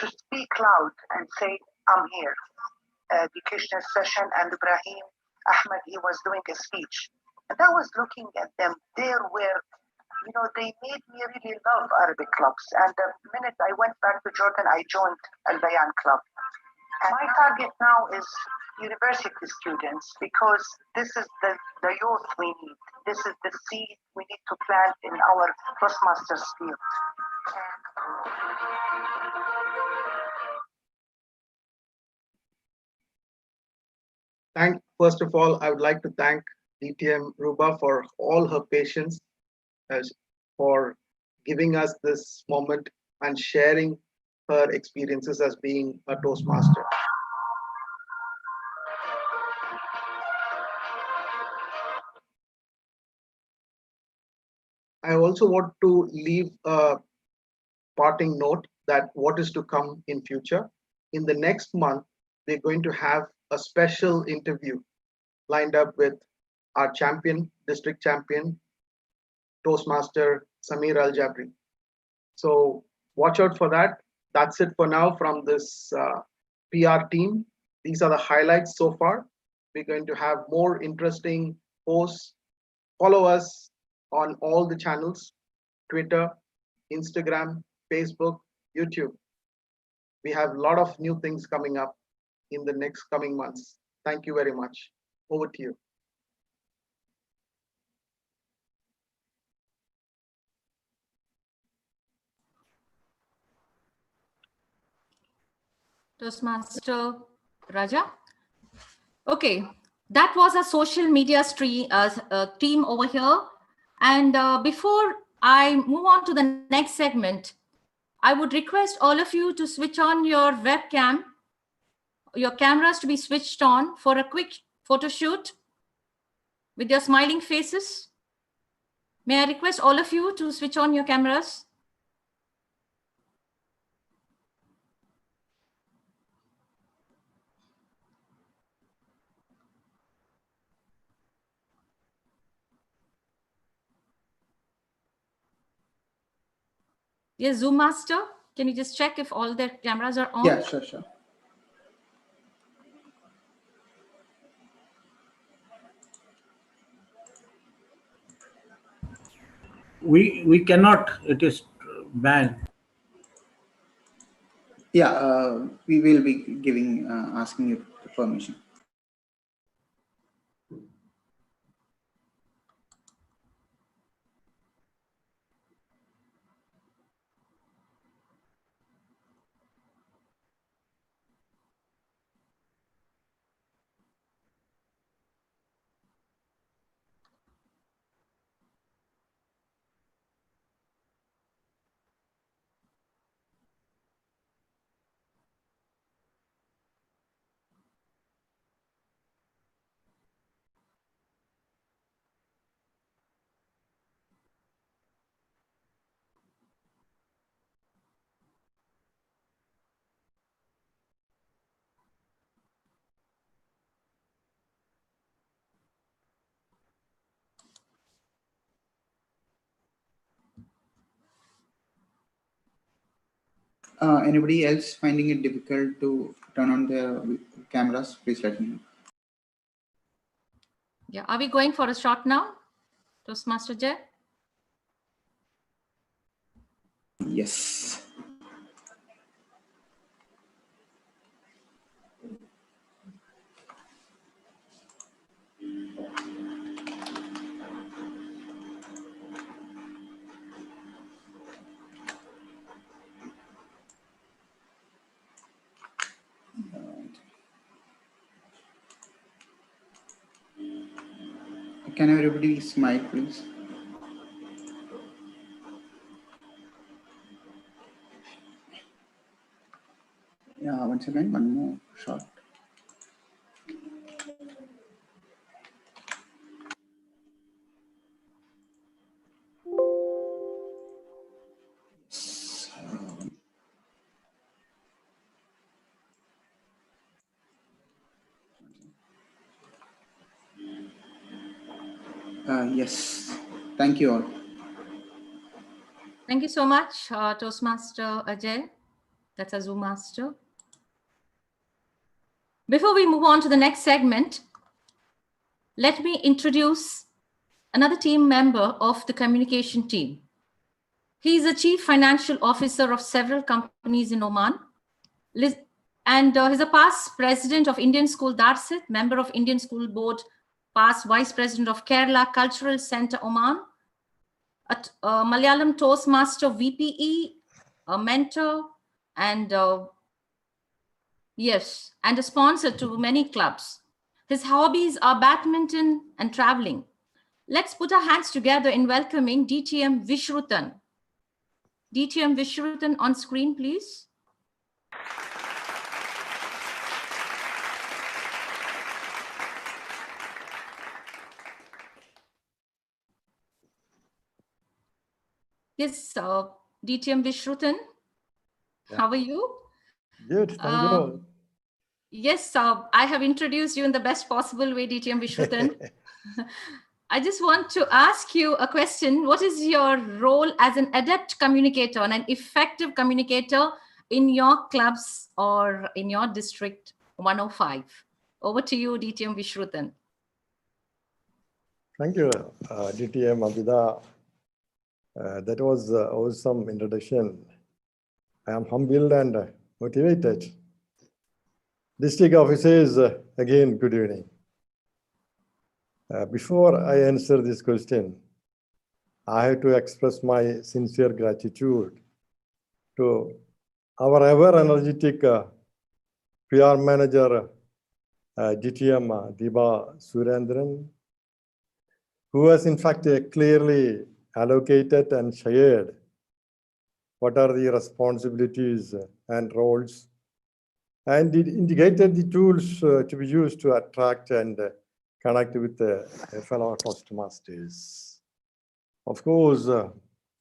to speak loud and say, I'm here. The Krishna session and Ibrahim Ahmed, he was doing a speech. And I was looking at them. There were, they made me really love Arabic clubs. And the minute I went back to Jordan, I joined Al Bayan Club. And my target now is university students, because this is the youth we need. This is the seed we need to plant in our Toastmasters field. First of all, I would like to thank DTM Ruba for all her patience, for giving us this moment and sharing her experiences as being a Toastmaster. I also want to leave a parting note that what is to come in future. In the next month, we're going to have a special interview lined up with our champion, district champion, Toastmaster Samir Al-Jibri. So watch out for that. That's it for now from this PR team. These are the highlights so far. We're going to have more interesting posts. Follow us on all the channels, Twitter, Instagram, Facebook, YouTube. We have a lot of new things coming up in the next coming months. Thank you very much. Over to you. Toastmaster Raja. Okay, that was a social media team over here. And before I move on to the next segment, I would request all of you to switch on your webcam, your cameras to be switched on for a quick photo shoot with your smiling faces. May I request all of you to switch on your cameras? Yes, Zoom Master, can you just check if all their cameras are on? Yeah, sure. We cannot, it is banned. Yeah, we will be giving, asking you permission. Anybody else finding it difficult to turn on the cameras? Please let me know. Yeah, are we going for a shot now, Toastmaster Jay? Yes. Can everybody smile, please? Yeah, once again, one more shot. Yes, thank you all. Thank you so much, Toastmaster Ajay. That's a Zoom master. Before we move on to the next segment, let me introduce another team member of the communication team. He is a chief financial officer of several companies in Oman. And he's a past president of Indian School Darsit, member of Indian School Board, past vice president of Kerala Cultural Center Oman, a Malayalam Toastmaster VPE, a mentor, and yes, and a sponsor to many clubs. His hobbies are badminton and traveling. Let's put our hands together in welcoming DTM Vishruthan. DTM Vishruthan on screen, please. Yes, DTM Vishruthan, how are you? Good, thank you. Yes, I have introduced you in the best possible way, DTM Vishruthan. I just want to ask you a question. What is your role as an adept communicator and an effective communicator in your clubs or in your district 105? Over to you, DTM Vishruthan. Thank you, DTM Abida. That was awesome introduction. I am humbled and motivated. District officers, again, good evening. Before I answer this question, I have to express my sincere gratitude to our ever-energetic PR manager, DTM Diba Surendran, who has in fact clearly allocated and shared what are the responsibilities and roles, and it indicated the tools to be used to attract and connect with fellow Toastmasters. Of course,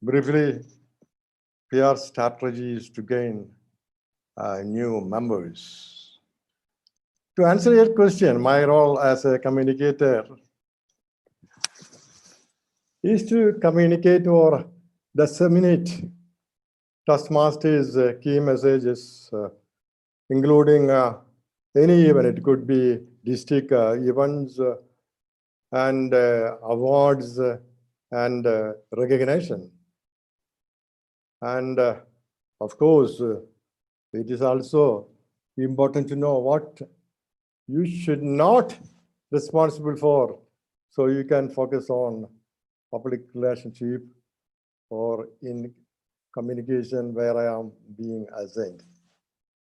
briefly, PR strategy is to gain new members. To answer your question, my role as a communicator is to communicate or disseminate Toastmasters' key messages, including any event. It could be district events and awards and recognition. And of course, it is also important to know what you should not be responsible for, so you can focus on public relationship or in communication where I am being assigned.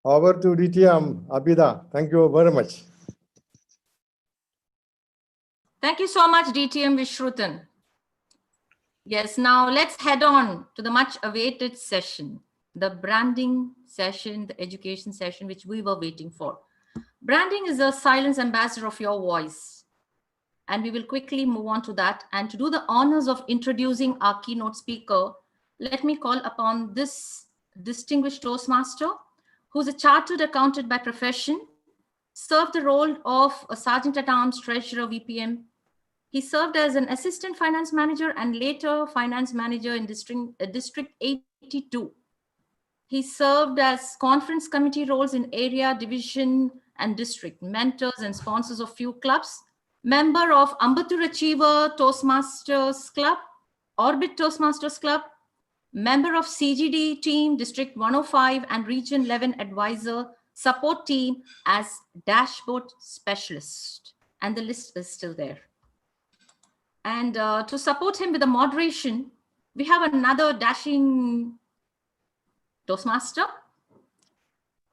Over to DTM Abida. Thank you very much. Thank you so much, DTM Vishruthan. Yes, now let's head on to the much awaited session, the branding session, the education session, which we were waiting for. Branding is a silent ambassador of your voice. And we will quickly move on to that. And to do the honors of introducing our keynote speaker, let me call upon this distinguished Toastmaster, who's a chartered accountant by profession, served the role of a Sergeant at Arms, Treasurer, VPM. He served as an assistant finance manager and later finance manager in District 82. He served as conference committee roles in area, division, and district, mentors and sponsors of few clubs, member of Ambattur Achiever Toastmasters Club, Orbit Toastmasters Club, member of CGD team, District 105 and Region 11 advisor support team as dashboard specialist. And the list is still there. And to support him with the moderation, we have another dashing Toastmaster.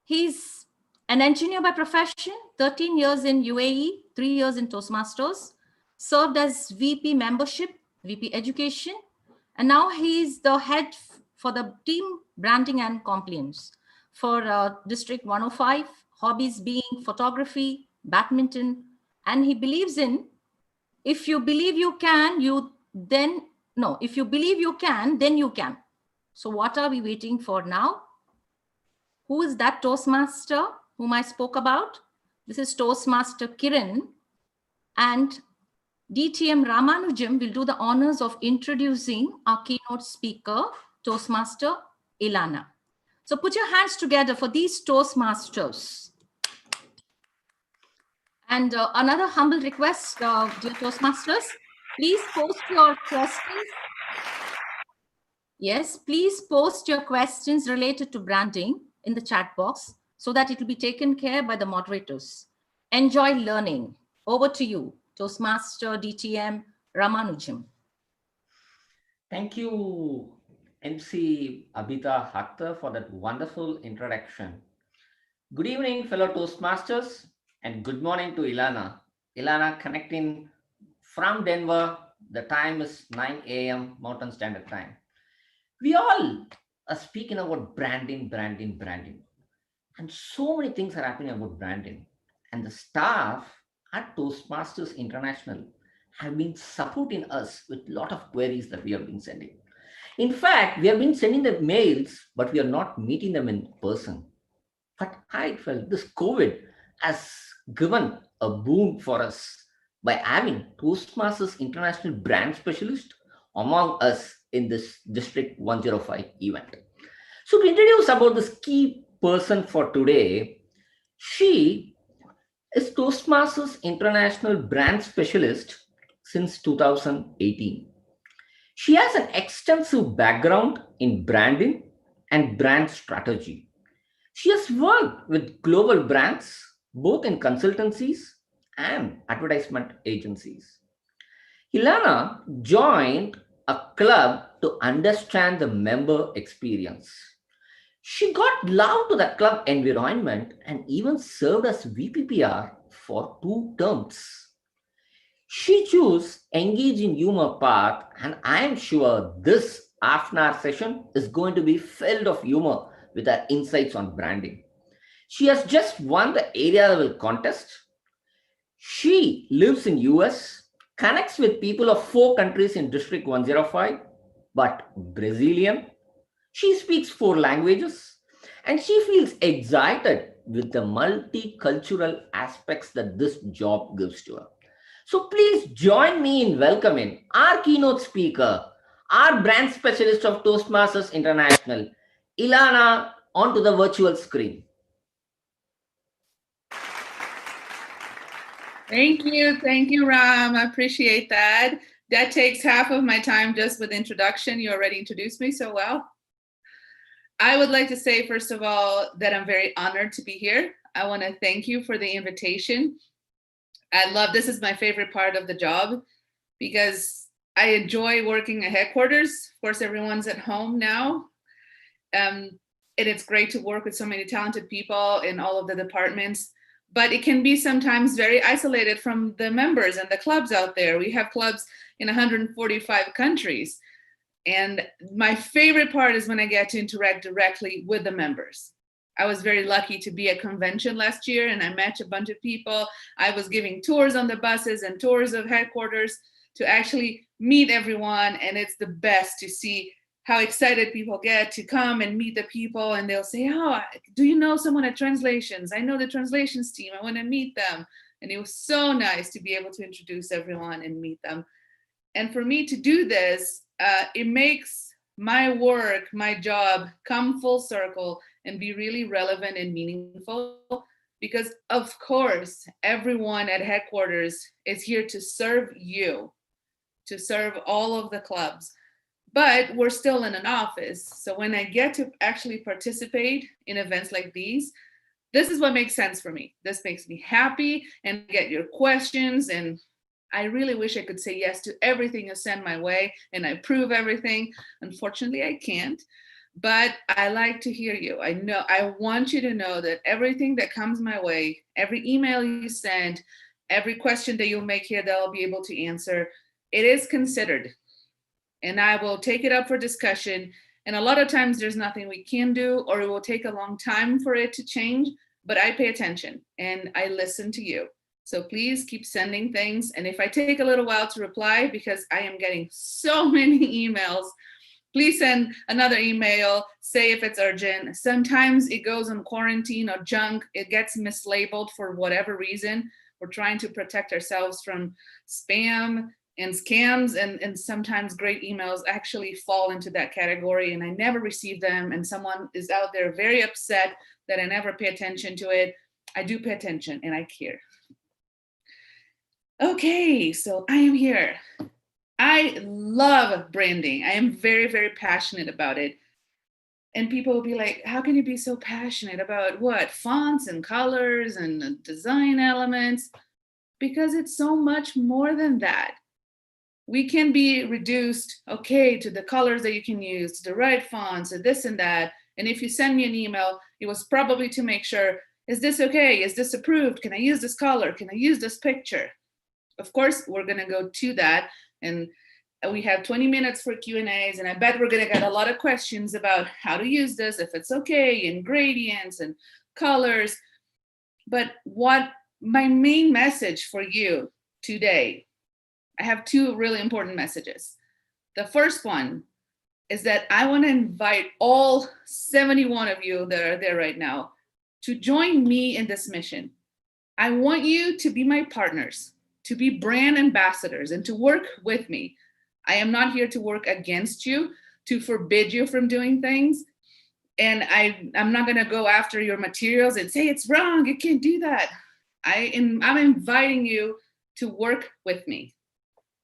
He's an engineer by profession, 13 years in UAE, 3 years in Toastmasters, served as VP membership, VP education, and now he's the head for the team branding and compliance for District 105, hobbies being photography, badminton, and he believes in, if you believe you can, if you believe you can, then you can. So what are we waiting for now? Who is that Toastmaster whom I spoke about? This is Toastmaster Kiran, and DTM Ramanujam will do the honors of introducing our keynote speaker, Toastmaster Ilana. So put your hands together for these Toastmasters. And another humble request, dear Toastmasters, please post your questions. Yes, please post your questions related to branding in the chat box so that it will be taken care by the moderators. Enjoy learning. Over to you, Toastmaster DTM Ramanujam. Thank you, MC Abita Hakhtar, for that wonderful introduction. Good evening, fellow Toastmasters, and good morning to Ilana. Ilana connecting from Denver. The time is 9 a.m. Mountain Standard Time. We all are speaking about branding. And so many things are happening about branding. And the staff at Toastmasters International have been supporting us with a lot of queries that we have been sending. In fact, we have been sending them mails, but we are not meeting them in person. But I felt this COVID has given a boon for us by having Toastmasters International brand specialist among us in this District 105 event. So to introduce about this key person for today, she is Toastmasters International brand specialist since 2018. She has an extensive background in branding and brand strategy. She has worked with global brands, both in consultancies and advertisement agencies. Ilana joined a club to understand the member experience. She got love to the club environment and even served as VPPR for 2 terms. She chose engage in humor path, and I am sure this half-an-hour session is going to be filled of humor with her insights on branding. She has just won the area level contest. She lives in US, connects with people of 4 countries in District 105, but Brazilian. She speaks 4 languages, and she feels excited with the multicultural aspects that this job gives to her. So please join me in welcoming our keynote speaker, our brand specialist of Toastmasters International, Ilana, onto the virtual screen. Thank you, Ram. I appreciate that. That takes half of my time just with introduction. You already introduced me so well. I would like to say, first of all, that I'm very honored to be here. I want to thank you for the invitation. This is my favorite part of the job because I enjoy working at headquarters. Of course, everyone's at home now. And it's great to work with so many talented people in all of the departments, but it can be sometimes very isolated from the members and the clubs out there. We have clubs in 145 countries. And my favorite part is when I get to interact directly with the members. I was very lucky to be at convention last year and I met a bunch of people. I was giving tours on the buses and tours of headquarters to actually meet everyone. And it's the best to see how excited people get to come and meet the people. And they'll say, oh, do you know someone at Translations? I know the translations team. I want to meet them. And it was so nice to be able to introduce everyone and meet them. And for me to do this, it makes my work, my job come full circle and be really relevant and meaningful. Because of course, everyone at headquarters is here to serve you, to serve all of the clubs. But we're still in an office. So when I get to actually participate in events like these, this is what makes sense for me. This makes me happy and get your questions. And I really wish I could say yes to everything you send my way and I prove everything. Unfortunately, I can't, but I like to hear you. I want you to know that everything that comes my way, every email you send, every question that you'll make here that I'll be able to answer, it is considered. And I will take it up for discussion. And a lot of times there's nothing we can do, or it will take a long time for it to change, but I pay attention and I listen to you. So please keep sending things. And if I take a little while to reply, because I am getting so many emails, please send another email, say if it's urgent. Sometimes it goes on quarantine or junk, it gets mislabeled for whatever reason. We're trying to protect ourselves from spam and scams, and sometimes great emails actually fall into that category and I never receive them, and someone is out there very upset that I never pay attention to it. I do pay attention and I care. Okay, so I am here. I love branding. I am very, very passionate about it. And people will be like, how can you be so passionate about what? Fonts and colors and design elements? Because it's so much more than that. We can be reduced, okay, to the colors that you can use, to the right fonts, and this and that. And if you send me an email, it was probably to make sure, is this okay? Is this approved? Can I use this color? Can I use this picture? Of course, we're gonna go to that. And we have 20 minutes for Q&As, and I bet we're gonna get a lot of questions about how to use this, if it's okay, and gradients and colors. But what my main message for you today, I have two really important messages. The first one is that I want to invite all 71 of you that are there right now to join me in this mission. I want you to be my partners, to be brand ambassadors, and to work with me. I am not here to work against you, to forbid you from doing things. And I'm not going to go after your materials and say it's wrong, you can't do that. I'm inviting you to work with me,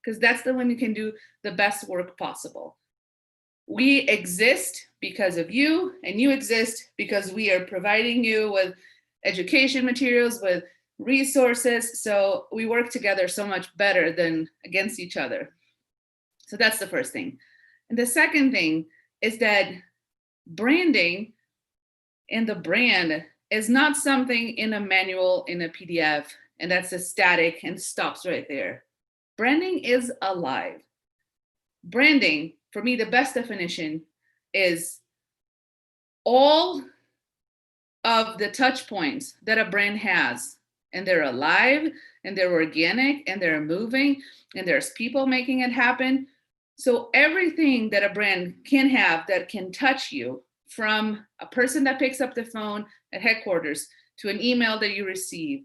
because that's the one you can do the best work possible. We exist because of you, and you exist because we are providing you with education materials, with resources. So we work together so much better than against each other. So that's the first thing. And the second thing is that branding and the brand is not something in a manual, in a PDF, and that's a static and stops right there. Branding is alive. Branding, for me, the best definition is all of the touch points that a brand has, and they're alive, and they're organic, and they're moving, and there's people making it happen. So everything that a brand can have that can touch you, from a person that picks up the phone at headquarters, to an email that you receive,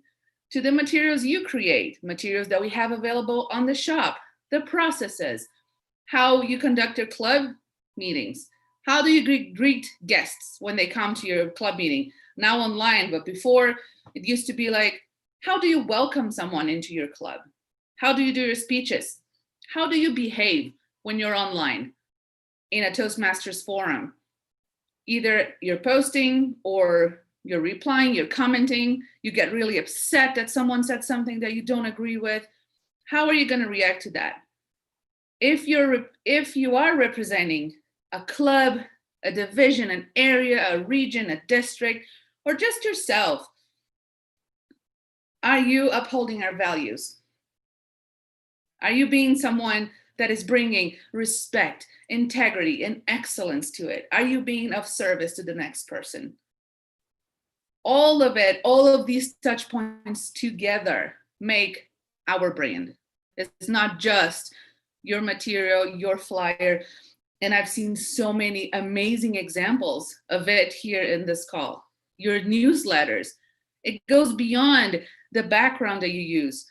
to the materials you create, materials that we have available on the shop, the processes, how you conduct your club meetings, how do you greet guests when they come to your club meeting, now online, but before it used to be like, how do you welcome someone into your club? How do you do your speeches? How do you behave when you're online in a Toastmasters forum? Either you're posting or you're replying, you're commenting, you get really upset that someone said something that you don't agree with. How are you going to react to that? If you are representing a club, a division, an area, a region, a district, or just yourself, are you upholding our values? Are you being someone that is bringing respect, integrity, and excellence to it? Are you being of service to the next person? All of it, all of these touch points together make our brand. It's not just your material, your flyer. And I've seen so many amazing examples of it here in this call. Your newsletters, it goes beyond the background that you use.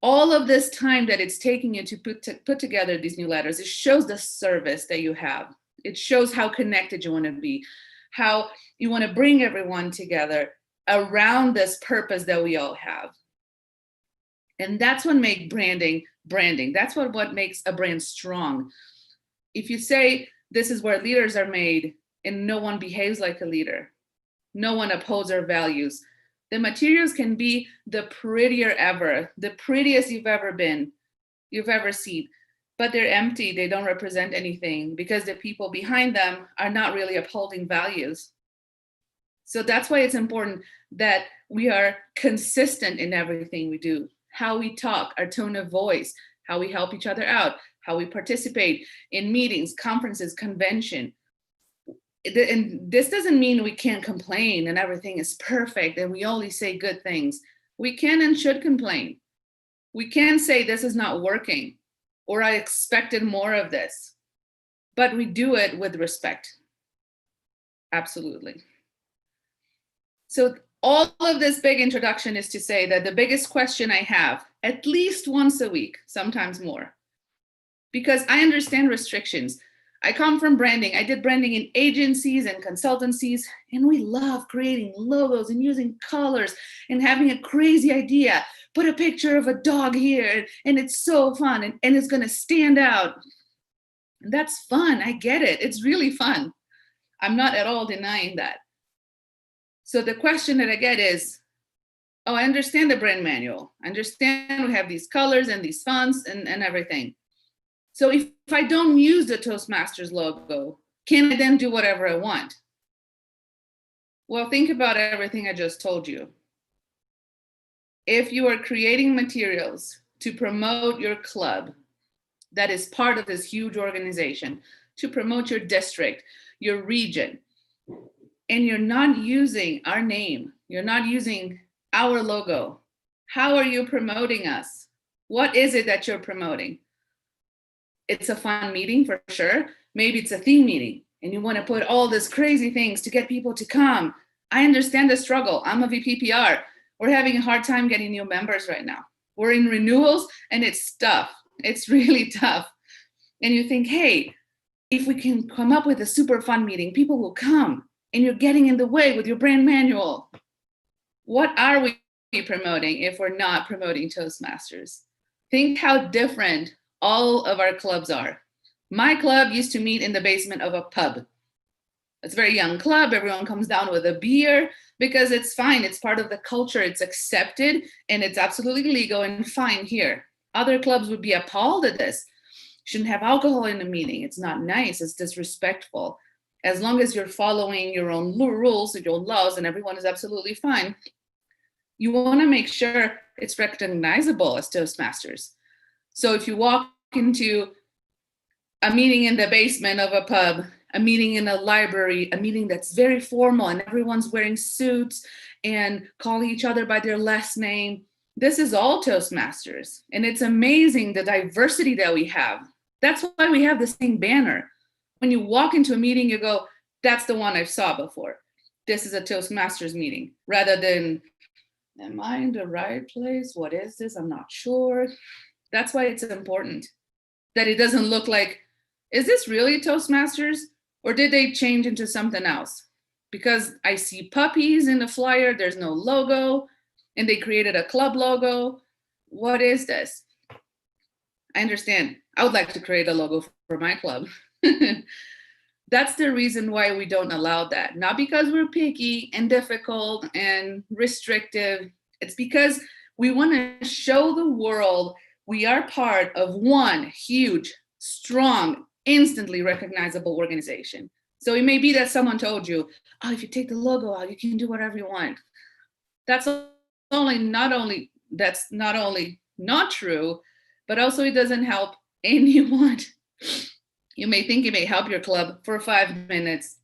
All of this time that it's taking you to put together these new letters, it shows the service that you have. It shows how connected you want to be, how you want to bring everyone together around this purpose that we all have. And that's what makes branding branding. That's what makes a brand strong. If you say this is where leaders are made and no one behaves like a leader, no one upholds our values, the materials can be the prettier ever, the prettiest you've ever seen, but they're empty. They don't represent anything because the people behind them are not really upholding values. So that's why it's important that we are consistent in everything we do. How we talk, our tone of voice, how we help each other out, how we participate in meetings, conferences, convention. And this doesn't mean we can't complain and everything is perfect and we only say good things. We can and should complain. We can say this is not working or I expected more of this, but we do it with respect. Absolutely. So all of this big introduction is to say that the biggest question I have, at least once a week, sometimes more, because I understand restrictions. I come from branding. I did branding in agencies and consultancies, and we love creating logos and using colors and having a crazy idea. Put a picture of a dog here, and it's so fun, and it's gonna stand out. And that's fun, I get it. It's really fun. I'm not at all denying that. So the question that I get is, oh, I understand the brand manual. I understand we have these colors and these fonts and everything. So if I don't use the Toastmasters logo, can I then do whatever I want? Well, think about everything I just told you. If you are creating materials to promote your club that is part of this huge organization, to promote your district, your region, and you're not using our name, you're not using our logo, how are you promoting us? What is it that you're promoting? It's a fun meeting for sure. Maybe it's a theme meeting and you want to put all these crazy things to get people to come. I understand the struggle. I'm a VP PR. We're having a hard time getting new members right now. We're in renewals and it's tough. It's really tough. And you think, hey, if we can come up with a super fun meeting, people will come, and you're getting in the way with your brand manual. What are we promoting if we're not promoting Toastmasters? Think how different all of our clubs are. My club used to meet in the basement of a pub. It's a very young club. Everyone comes down with a beer because it's fine. It's part of the culture. It's accepted and it's absolutely legal and fine here. Other clubs would be appalled at this. You shouldn't have alcohol in a meeting. It's not nice. It's disrespectful. As long as you're following your own rules and your own laws and everyone is absolutely fine, you want to make sure it's recognizable as Toastmasters. So if you walk into a meeting in the basement of a pub, a meeting in a library, a meeting that's very formal and everyone's wearing suits and calling each other by their last name, this is all Toastmasters. And it's amazing the diversity that we have. That's why we have the same banner. When you walk into a meeting, you go, that's the one I saw before. This is a Toastmasters meeting, rather than, am I in the right place? What is this? I'm not sure. That's why it's important that it doesn't look like, is this really Toastmasters? Or did they change into something else? Because I see puppies in the flyer, there's no logo, and they created a club logo. What is this? I understand. I would like to create a logo for my club. That's the reason why we don't allow that. Not because we're picky and difficult and restrictive. It's because we want to show the world we are part of one huge, strong, instantly recognizable organization. So it may be that someone told you, oh, if you take the logo out, you can do whatever you want. That's not only not true, but also it doesn't help anyone. You may think it may help your club for 5 minutes,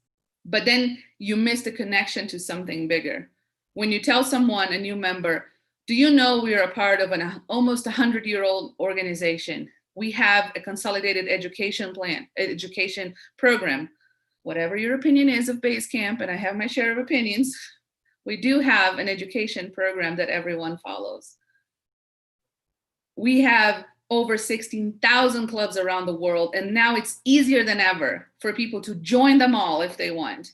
but then you miss the connection to something bigger. When you tell someone, a new member, do you know we are a part of an almost 100-year-old organization? We have a consolidated education program. Whatever your opinion is of Basecamp, and I have my share of opinions, we do have an education program that everyone follows. We have over 16,000 clubs around the world. And now it's easier than ever for people to join them all if they want.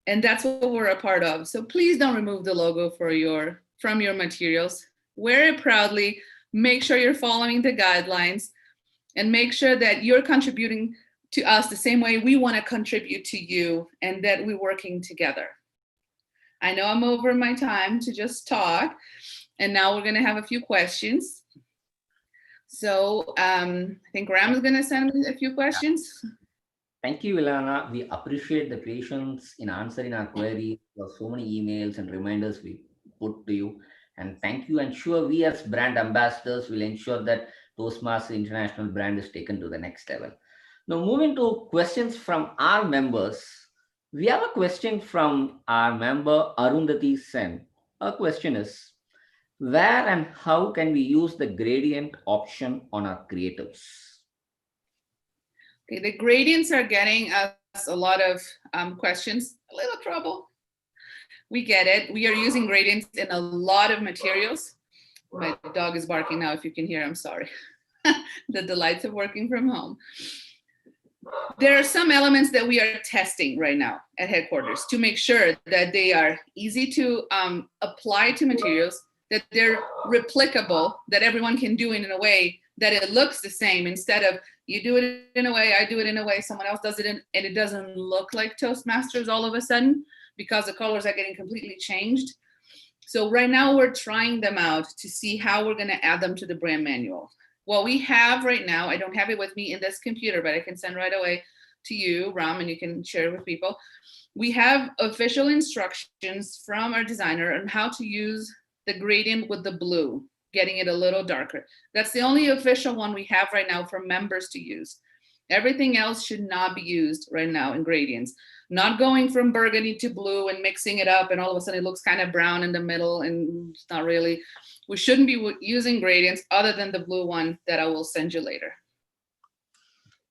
And that's what we're a part of. So please don't remove the logo from your materials. Wear it proudly. Make sure you're following the guidelines and make sure that you're contributing to us the same way we want to contribute to you and that we're working together. I know I'm over my time to just talk, and now we're going to have a few questions. So I think Ram is going to send me a few questions. Thank you, Ilana. We appreciate the patience in answering our queries. There are so many emails and reminders we put to you. And thank you. And sure, we as brand ambassadors will ensure that Toastmasters International brand is taken to the next level. Now, moving to questions from our members. We have a question from our member, Arundhati Sen. Her question is, where and how can we use the gradient option on our creatives? Okay, the gradients are getting us a lot of questions, a little trouble. We get it. We are using gradients in a lot of materials. My dog is barking now, if you can hear, I'm sorry. The delights of working from home. There are some elements that we are testing right now at headquarters to make sure that they are easy to apply to materials, that they're replicable, that everyone can do it in a way that it looks the same, instead of you do it in a way, I do it in a way, someone else does it and it doesn't look like Toastmasters all of a sudden because the colors are getting completely changed. So right now we're trying them out to see how we're going to add them to the brand manual. What we have right now, I don't have it with me in this computer, but I can send right away to you, Ram, and you can share it with people. We have official instructions from our designer on how to use the gradient with the blue, getting it a little darker. That's the only official one we have right now for members to use. Everything else should not be used right now in gradients. Not going from burgundy to blue and mixing it up and all of a sudden it looks kind of brown in the middle and it's not really. We shouldn't be using gradients other than the blue one that I will send you later.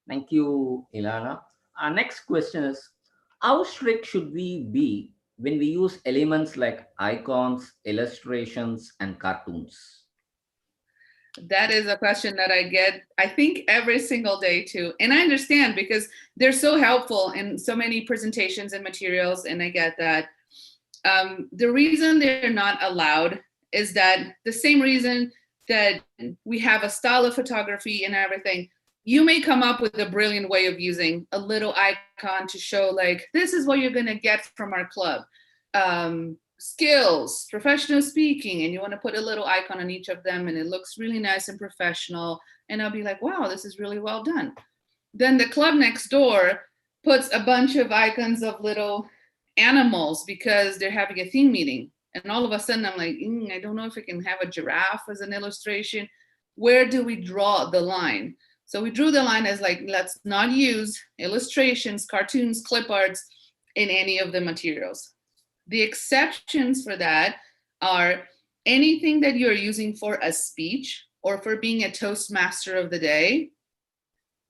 Thank you, Ilana. Our next question is, how strict should we be when we use elements like icons, illustrations, and cartoons? That is a question that I get, I think, every single day too. And I understand because they're so helpful in so many presentations and materials, and I get that. The reason they're not allowed is that the same reason that we have a style of photography and everything, you may come up with a brilliant way of using a little icon to show like, this is what you're gonna get from our club. Skills, professional speaking, and you want to put a little icon on each of them and it looks really nice and professional. And I'll be like, wow, this is really well done. Then the club next door puts a bunch of icons of little animals because they're having a theme meeting. And all of a sudden I'm like, I don't know if I can have a giraffe as an illustration. Where do we draw the line? So we drew the line as like, let's not use illustrations, cartoons, clip arts in any of the materials. The exceptions for that are anything that you're using for a speech or for being a Toastmaster of the day,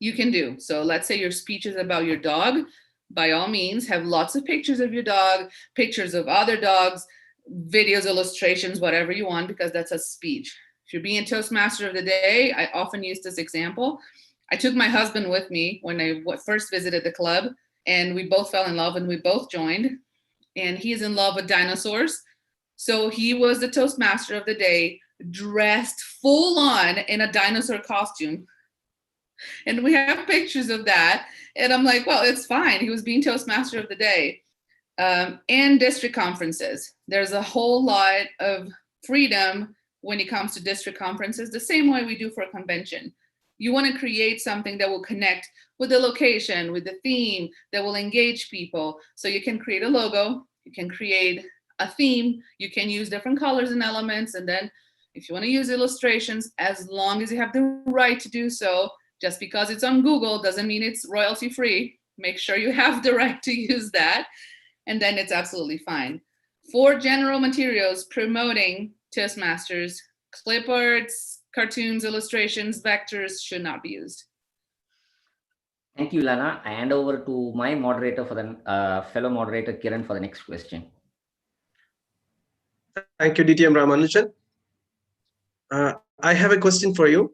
you can do. So let's say your speech is about your dog. By all means, have lots of pictures of your dog, pictures of other dogs, videos, illustrations, whatever you want, because that's a speech. If you're being a Toastmaster of the day, I often use this example. I took my husband with me when I first visited the club, and we both fell in love and we both joined. And he is in love with dinosaurs. So he was the Toastmaster of the day, dressed full on in a dinosaur costume. And we have pictures of that. And I'm like, well, it's fine. He was being Toastmaster of the day. And district conferences. There's a whole lot of freedom when it comes to district conferences, the same way we do for a convention. You want to create something that will connect with the location, with the theme, that will engage people. So you can create a logo, you can create a theme, you can use different colors and elements. And then if you want to use illustrations, as long as you have the right to do so, just because it's on Google doesn't mean it's royalty free. Make sure you have the right to use that. And then it's absolutely fine. For general materials promoting Toastmasters, clip arts, cartoons, illustrations, vectors should not be used. Thank you, Lana. I hand over to my moderator for the fellow moderator, Kiran, for the next question. Thank you, DTM Ramanujan. I have a question for you.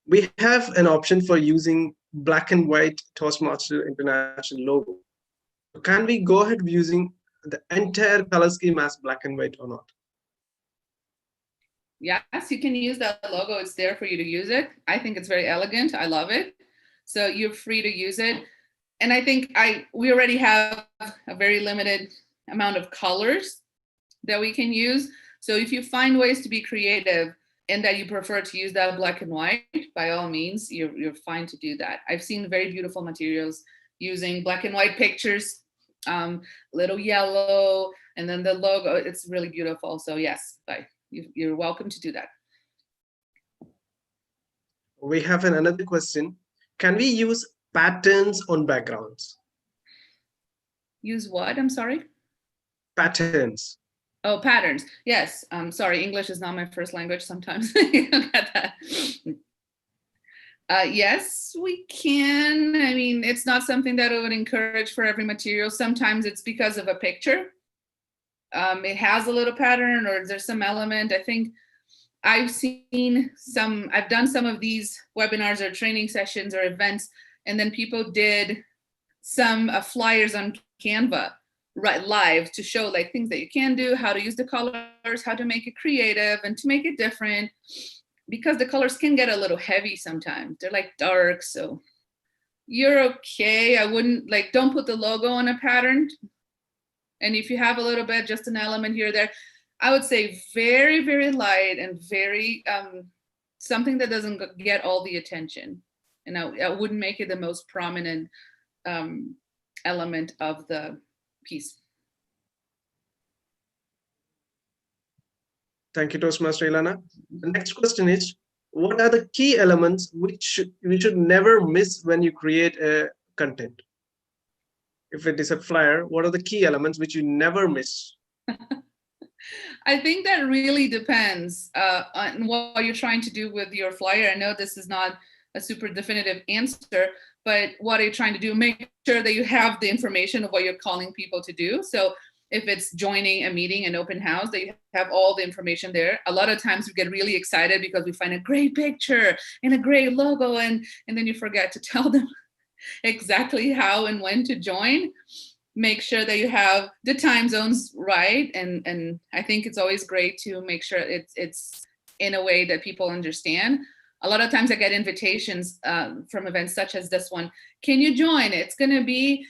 we have an option for using black and white Toastmaster International logo. Can we go ahead using the entire color scheme as black and white or not? Yes, you can use that logo. It's there for you to use it. I think it's very elegant. I love it. So you're free to use it. And I think we already have a very limited amount of colors that we can use. So if you find ways to be creative and that you prefer to use that black and white, by all means, you're fine to do that. I've seen very beautiful materials using black and white pictures, little yellow, and then the logo. It's really beautiful. So yes, you're welcome to do that. We have another question. Can we use patterns on backgrounds? Use what? I'm sorry? Patterns. Oh, patterns. Yes. Sorry, English is not my first language. Sometimes you don't get that. Yes, we can. I mean, it's not something that I would encourage for every material. Sometimes it's because of a picture. It has a little pattern or there's some element. I think I've done some of these webinars or training sessions or events, and then people did some flyers on Canva right live to show like things that you can do, how to use the colors, how to make it creative and to make it different, because the colors can get a little heavy sometimes. They're like dark, so you're okay. I wouldn't don't put the logo on a pattern. And if you have a little bit, just an element here or there, I would say very, very light and very something that doesn't get all the attention. And I wouldn't make it the most prominent element of the piece. Thank you, Toastmaster Ilana. The next question is, what are the key elements which we should never miss when you create a content? If it is a flyer, what are the key elements which you never miss? I think that really depends on what you're trying to do with your flyer. I know this is not a super definitive answer, but what are you trying to do? Make sure that you have the information of what you're calling people to do. So if it's joining a meeting, an open house, that you have all the information there. A lot of times we get really excited because we find a great picture and a great logo, and then you forget to tell them exactly how and when to join. Make sure that you have the time zones right. And I think it's always great to make sure it's in a way that people understand. A lot of times I get invitations from events such as this one. Can you join? It's going to be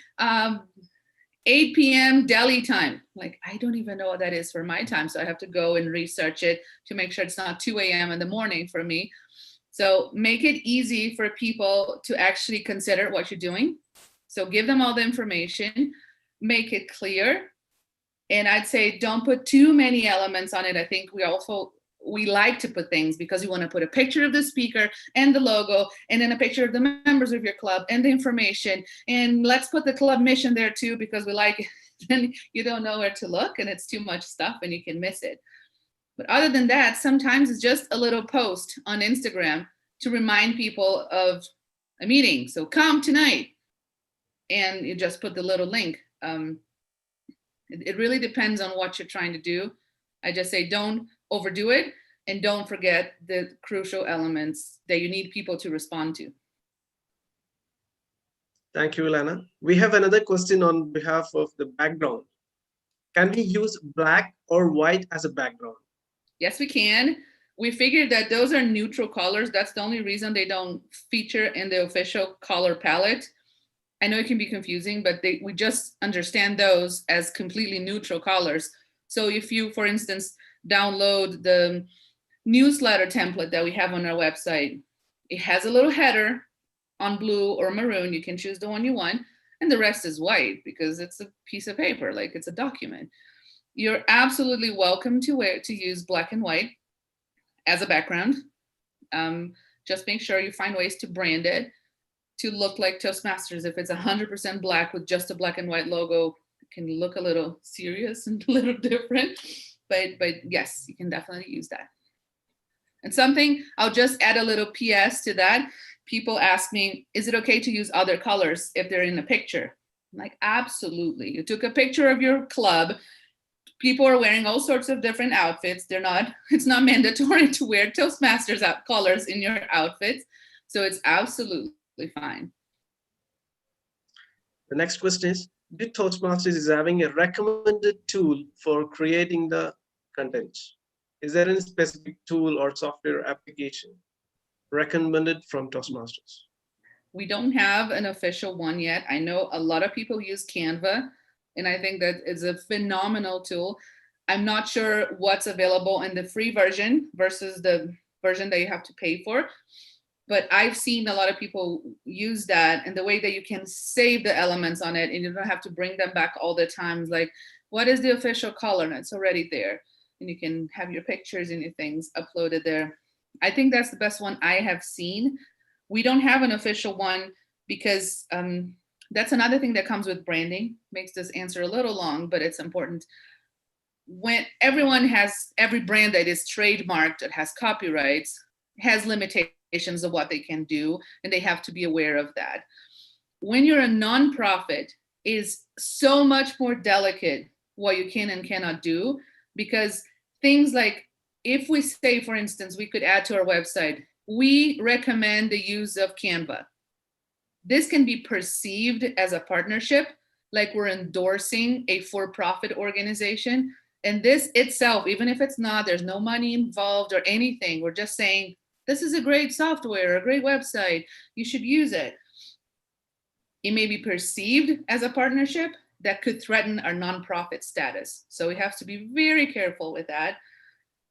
8 p.m. Delhi time. Like, I don't even know what that is for my time. So I have to go and research it to make sure it's not 2 a.m. in the morning for me. So make it easy for people to actually consider what you're doing. So give them all the information, make it clear. And I'd say don't put too many elements on it. I think we like to put things because we want to put a picture of the speaker and the logo, and then a picture of the members of your club and the information. And let's put the club mission there too, because we like it. Then you don't know where to look and it's too much stuff and you can miss it. But other than that, sometimes it's just a little post on Instagram to remind people of a meeting. So come tonight, and you just put the little link. It really depends on what you're trying to do. I just say don't overdo it, and don't forget the crucial elements that you need people to respond to. Thank you, Ilana. We have another question on behalf of the background. Can we use black or white as a background? Yes, we can. We figured that those are neutral colors. That's the only reason they don't feature in the official color palette. I know it can be confusing, but we just understand those as completely neutral colors. So if you, for instance, download the newsletter template that we have on our website, it has a little header on blue or maroon. You can choose the one you want, and the rest is white because it's a piece of paper, like it's a document. You're absolutely welcome to use black and white as a background. Just make sure you find ways to brand it to look like Toastmasters. If it's 100% black with just a black and white logo, it can look a little serious and a little different. But yes, you can definitely use that. And something, I'll just add a little PS to that. People ask me, is it okay to use other colors if they're in a picture? I'm like, absolutely. You took a picture of your club. people are wearing all sorts of different outfits. It's not mandatory to wear Toastmasters colors in your outfits. So it's absolutely fine. The next question is, do Toastmasters is having a recommended tool for creating the content? Is there any specific tool or software application recommended from Toastmasters? We don't have an official one yet. I know a lot of people use Canva, and I think that is a phenomenal tool. I'm not sure what's available in the free version versus the version that you have to pay for, but I've seen a lot of people use that, and the way that you can save the elements on it and you don't have to bring them back all the time. It's like, what is the official color? And it's already there. And you can have your pictures and your things uploaded there. I think that's the best one I have seen. We don't have an official one because that's another thing that comes with branding. Makes this answer a little long, but it's important. When every brand that is trademarked, that has copyrights, has limitations of what they can do, and they have to be aware of that. When you're a nonprofit, is so much more delicate what you can and cannot do, because things like, if we say, for instance, we could add to our website, we recommend the use of Canva. This can be perceived as a partnership, like we're endorsing a for-profit organization. And this itself, even if it's not, there's no money involved or anything, we're just saying, this is a great software, a great website, you should use it. It may be perceived as a partnership that could threaten our nonprofit status. So we have to be very careful with that.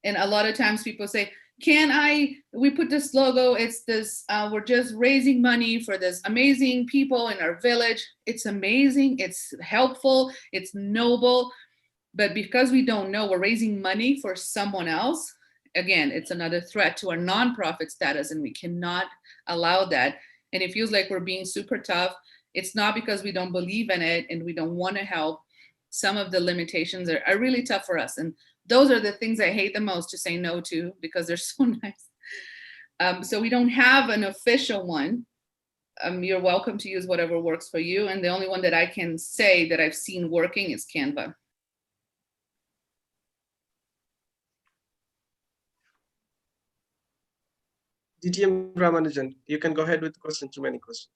And a lot of times people say, we put this logo, it's this, we're just raising money for this amazing people in our village. It's amazing, it's helpful, it's noble. But because we don't know, we're raising money for someone else. Again, it's another threat to our nonprofit status, and we cannot allow that. And it feels like we're being super tough. It's not because we don't believe in it and we don't want to help. Some of the limitations are really tough for us. And those are the things I hate the most to say no to, because they're so nice. So we don't have an official one. You're welcome to use whatever works for you. And the only one that I can say that I've seen working is Canva. DTM Ramanujan, you can go ahead with the question, too many questions.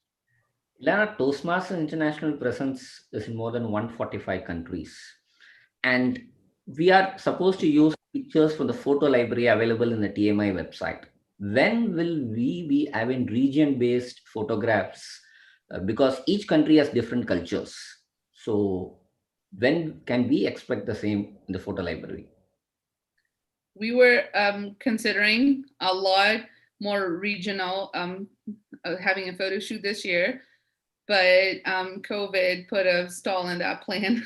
Ilana, Toastmasters international presence is in more than 145 countries. And we are supposed to use pictures from the photo library available in the TMI website. When will we be having region-based photographs? Because each country has different cultures. So when can we expect the same in the photo library? We were considering a lot more regional, having a photo shoot this year, but COVID put a stall in that plan.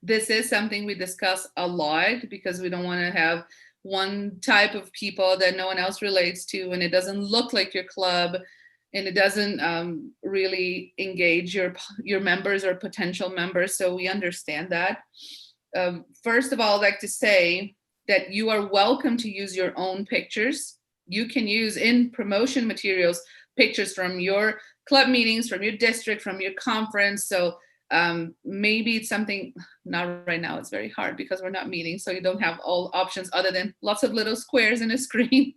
This is something we discuss a lot because we don't want to have one type of people that no one else relates to, and it doesn't look like your club, and it doesn't really engage your members or potential members. So we understand that. First of all, I'd like to say that you are welcome to use your own pictures. You can use in promotion materials pictures from your club meetings, from your district, from your conference. So maybe it's something, not right now, it's very hard because we're not meeting, so you don't have all options other than lots of little squares in a screen.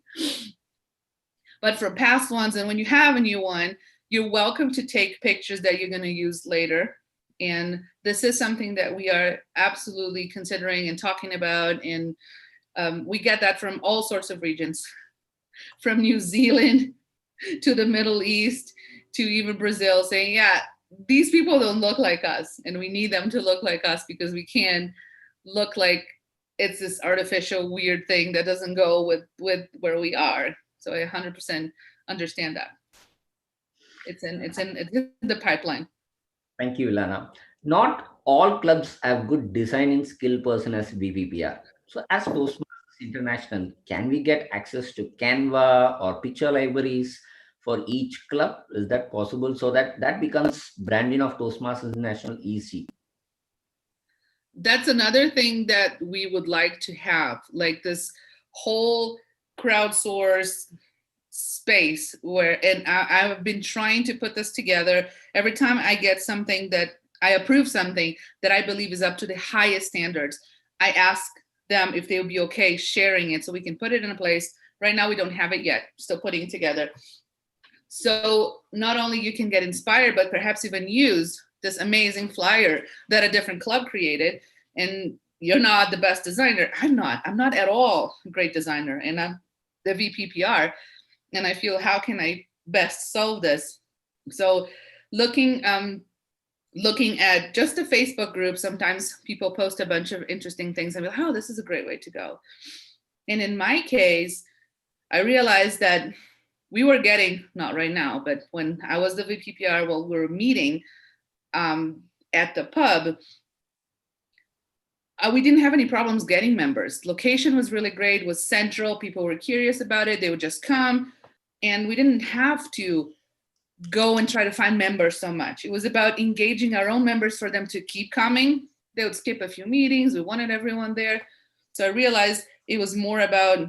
But for past ones, and when you have a new one, you're welcome to take pictures that you're going to use later. And this is something that we are absolutely considering and talking about. And we get that from all sorts of regions, from New Zealand to the Middle East to even Brazil, saying, yeah, these people don't look like us, and we need them to look like us because we can't look like it's this artificial weird thing that doesn't go with where we are. So I 100% understand that. It's in the pipeline. Thank you, Ilana. Not all clubs have good designing skill person as BPPR. So as Toastmasters International, can we get access to Canva or picture libraries for each club? Is that possible? So that becomes branding of Toastmasters International easy. That's another thing that we would like to have, like this whole crowdsourced space where, and I've been trying to put this together. Every time I get something that I approve something that I believe is up to the highest standards, I ask them if they would be okay sharing it so we can put it in a place. Right now, we don't have it yet, still putting it together. So not only you can get inspired, but perhaps even use this amazing flyer that a different club created. And you're not the best designer. I'm not at all a great designer, and I'm the VPPR. And I feel, how can I best solve this? So looking at just a Facebook group, sometimes people post a bunch of interesting things and be like, oh, this is a great way to go. And in my case, I realized that we were getting, not right now, but when I was the VPPR, while we were meeting at the pub, we didn't have any problems getting members. Location was really great, was central. People were curious about it. They would just come. And we didn't have to go and try to find members so much. It was about engaging our own members for them to keep coming. They would skip a few meetings. We wanted everyone there. So I realized it was more about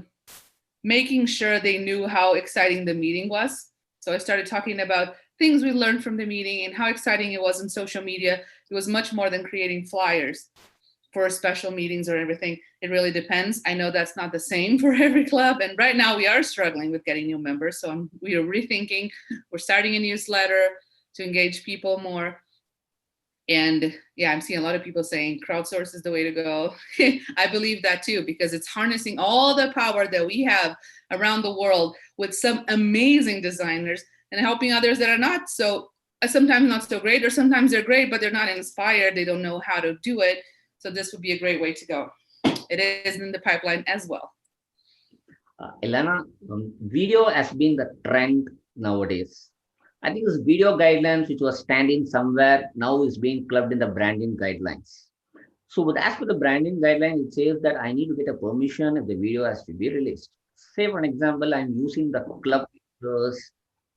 making sure they knew how exciting the meeting was. So I started talking about things we learned from the meeting and how exciting it was in social media. It was much more than creating flyers for special meetings or everything. It really depends. I know that's not the same for every club. And right now we are struggling with getting new members. So we are rethinking, we're starting a newsletter to engage people more. And yeah, I'm seeing a lot of people saying crowdsource is the way to go. I believe that too, because it's harnessing all the power that we have around the world with some amazing designers and helping others that are not so, sometimes not so great, or sometimes they're great, but they're not inspired. They don't know how to do it. So this would be a great way to go. It is in the pipeline as well. Elena, video has been the trend nowadays. I think this video guidelines, which was standing somewhere, now is being clubbed in the branding guidelines. So as per the branding guideline, it says that I need to get a permission if the video has to be released. Say for an example, I'm using the club pictures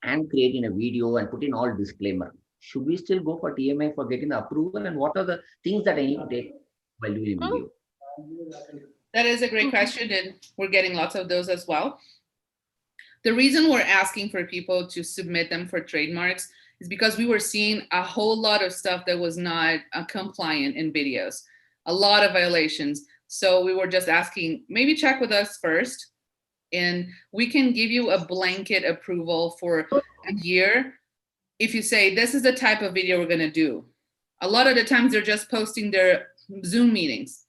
and creating a video and putting all disclaimer. Should we still go for TMI for getting the approval? And what are the things that I need to take while doing a video? That is a great question, and we're getting lots of those as well. The reason we're asking for people to submit them for trademarks is because we were seeing a whole lot of stuff that was not compliant in videos, a lot of violations. So we were just asking, maybe check with us first, and we can give you a blanket approval for a year if you say, this is the type of video we're gonna do. A lot of the times they're just posting their Zoom meetings.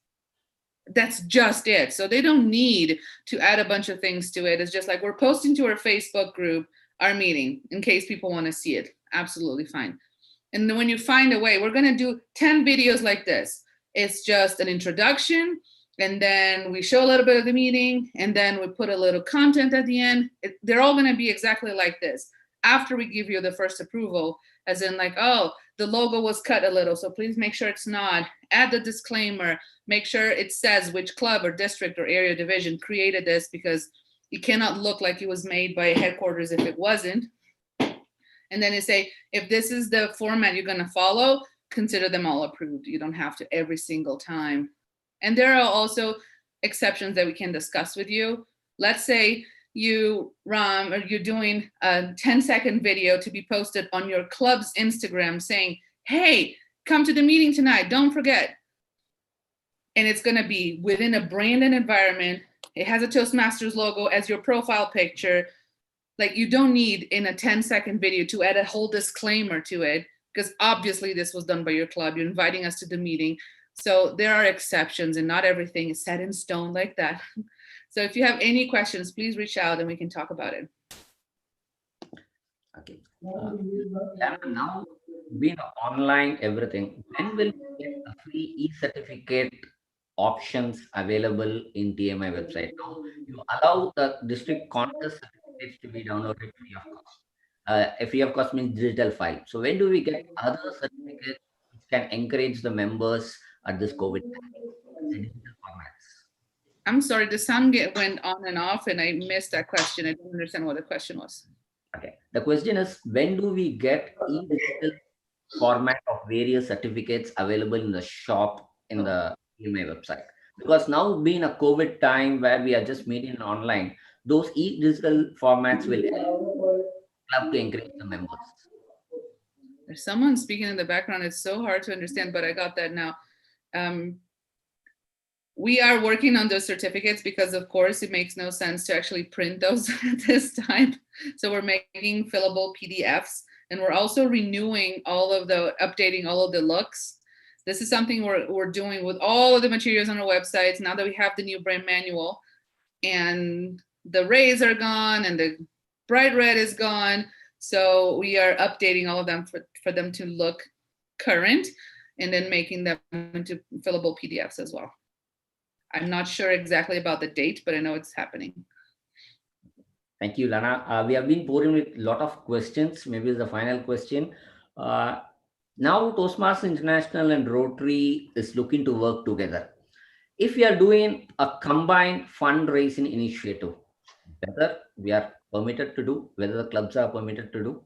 That's just it. So they don't need to add a bunch of things to it. It's just like, we're posting to our Facebook group our meeting in case people want to see it. Absolutely fine. And then when you find a way, we're going to do 10 videos like this. It's just an introduction, and then we show a little bit of the meeting, and then we put a little content at the end. They're all going to be exactly like this. After we give you the first approval, as in like, oh, the logo was cut a little, so please make sure it's not. Add the disclaimer, make sure it says which club or district or area division created this, because it cannot look like it was made by headquarters if it wasn't. And then they say, if this is the format you're gonna follow, consider them all approved. You don't have to every single time. And there are also exceptions that we can discuss with you. Let's say you, Ram, or you're doing a 10-second video to be posted on your club's Instagram saying, hey, come to the meeting tonight, don't forget. And it's gonna be within a branded environment. It has a Toastmasters logo as your profile picture. Like, you don't need in a 10-second video to add a whole disclaimer to it, because obviously this was done by your club. You're inviting us to the meeting. So there are exceptions, and not everything is set in stone like that. So if you have any questions, please reach out and we can talk about it. Okay. Now, being online, everything, when will we get a free e-certificate options available in TMI website? Now, you allow the district contest certificates to be downloaded free of cost. Free of cost means digital file. So when do we get other certificates which can encourage the members at this COVID time? Digital formats. I'm sorry, the sound went on and off and I missed that question. I don't understand what the question was. Okay. The question is, when do we get e-digital format of various certificates available in the shop in the TMI website? Because now being a COVID time where we are just meeting online, those e-digital formats will help club to encourage the members. There's someone speaking in the background. It's so hard to understand, but I got that now. We are working on those certificates because, of course, it makes no sense to actually print those at this time. So we're making fillable PDFs, and we're also renewing updating all of the looks. This is something we're doing with all of the materials on our websites now that we have the new brand manual, and the rays are gone and the bright red is gone. So we are updating all of them for them to look current, and then making them into fillable PDFs as well. I'm not sure exactly about the date, but I know it's happening. Thank you, Lana. We have been pouring with a lot of questions. Maybe it's the final question. Now Toastmasters International and Rotary is looking to work together. If we are doing a combined fundraising initiative, whether we are permitted to do, whether the clubs are permitted to do?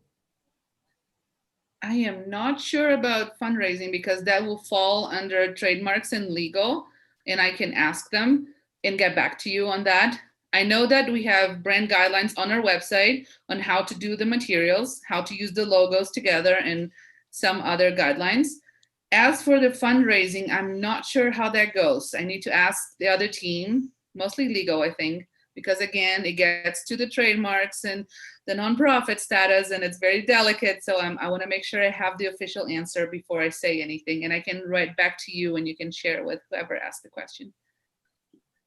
I am not sure about fundraising because that will fall under trademarks and legal, and I can ask them and get back to you on that. I know that we have brand guidelines on our website on how to do the materials, how to use the logos together, and some other guidelines. As for the fundraising, I'm not sure how that goes. I need to ask the other team, mostly legal, I think, because again, it gets to the trademarks and the nonprofit status, and it's very delicate. So I want to make sure I have the official answer before I say anything, and I can write back to you and you can share with whoever asked the question.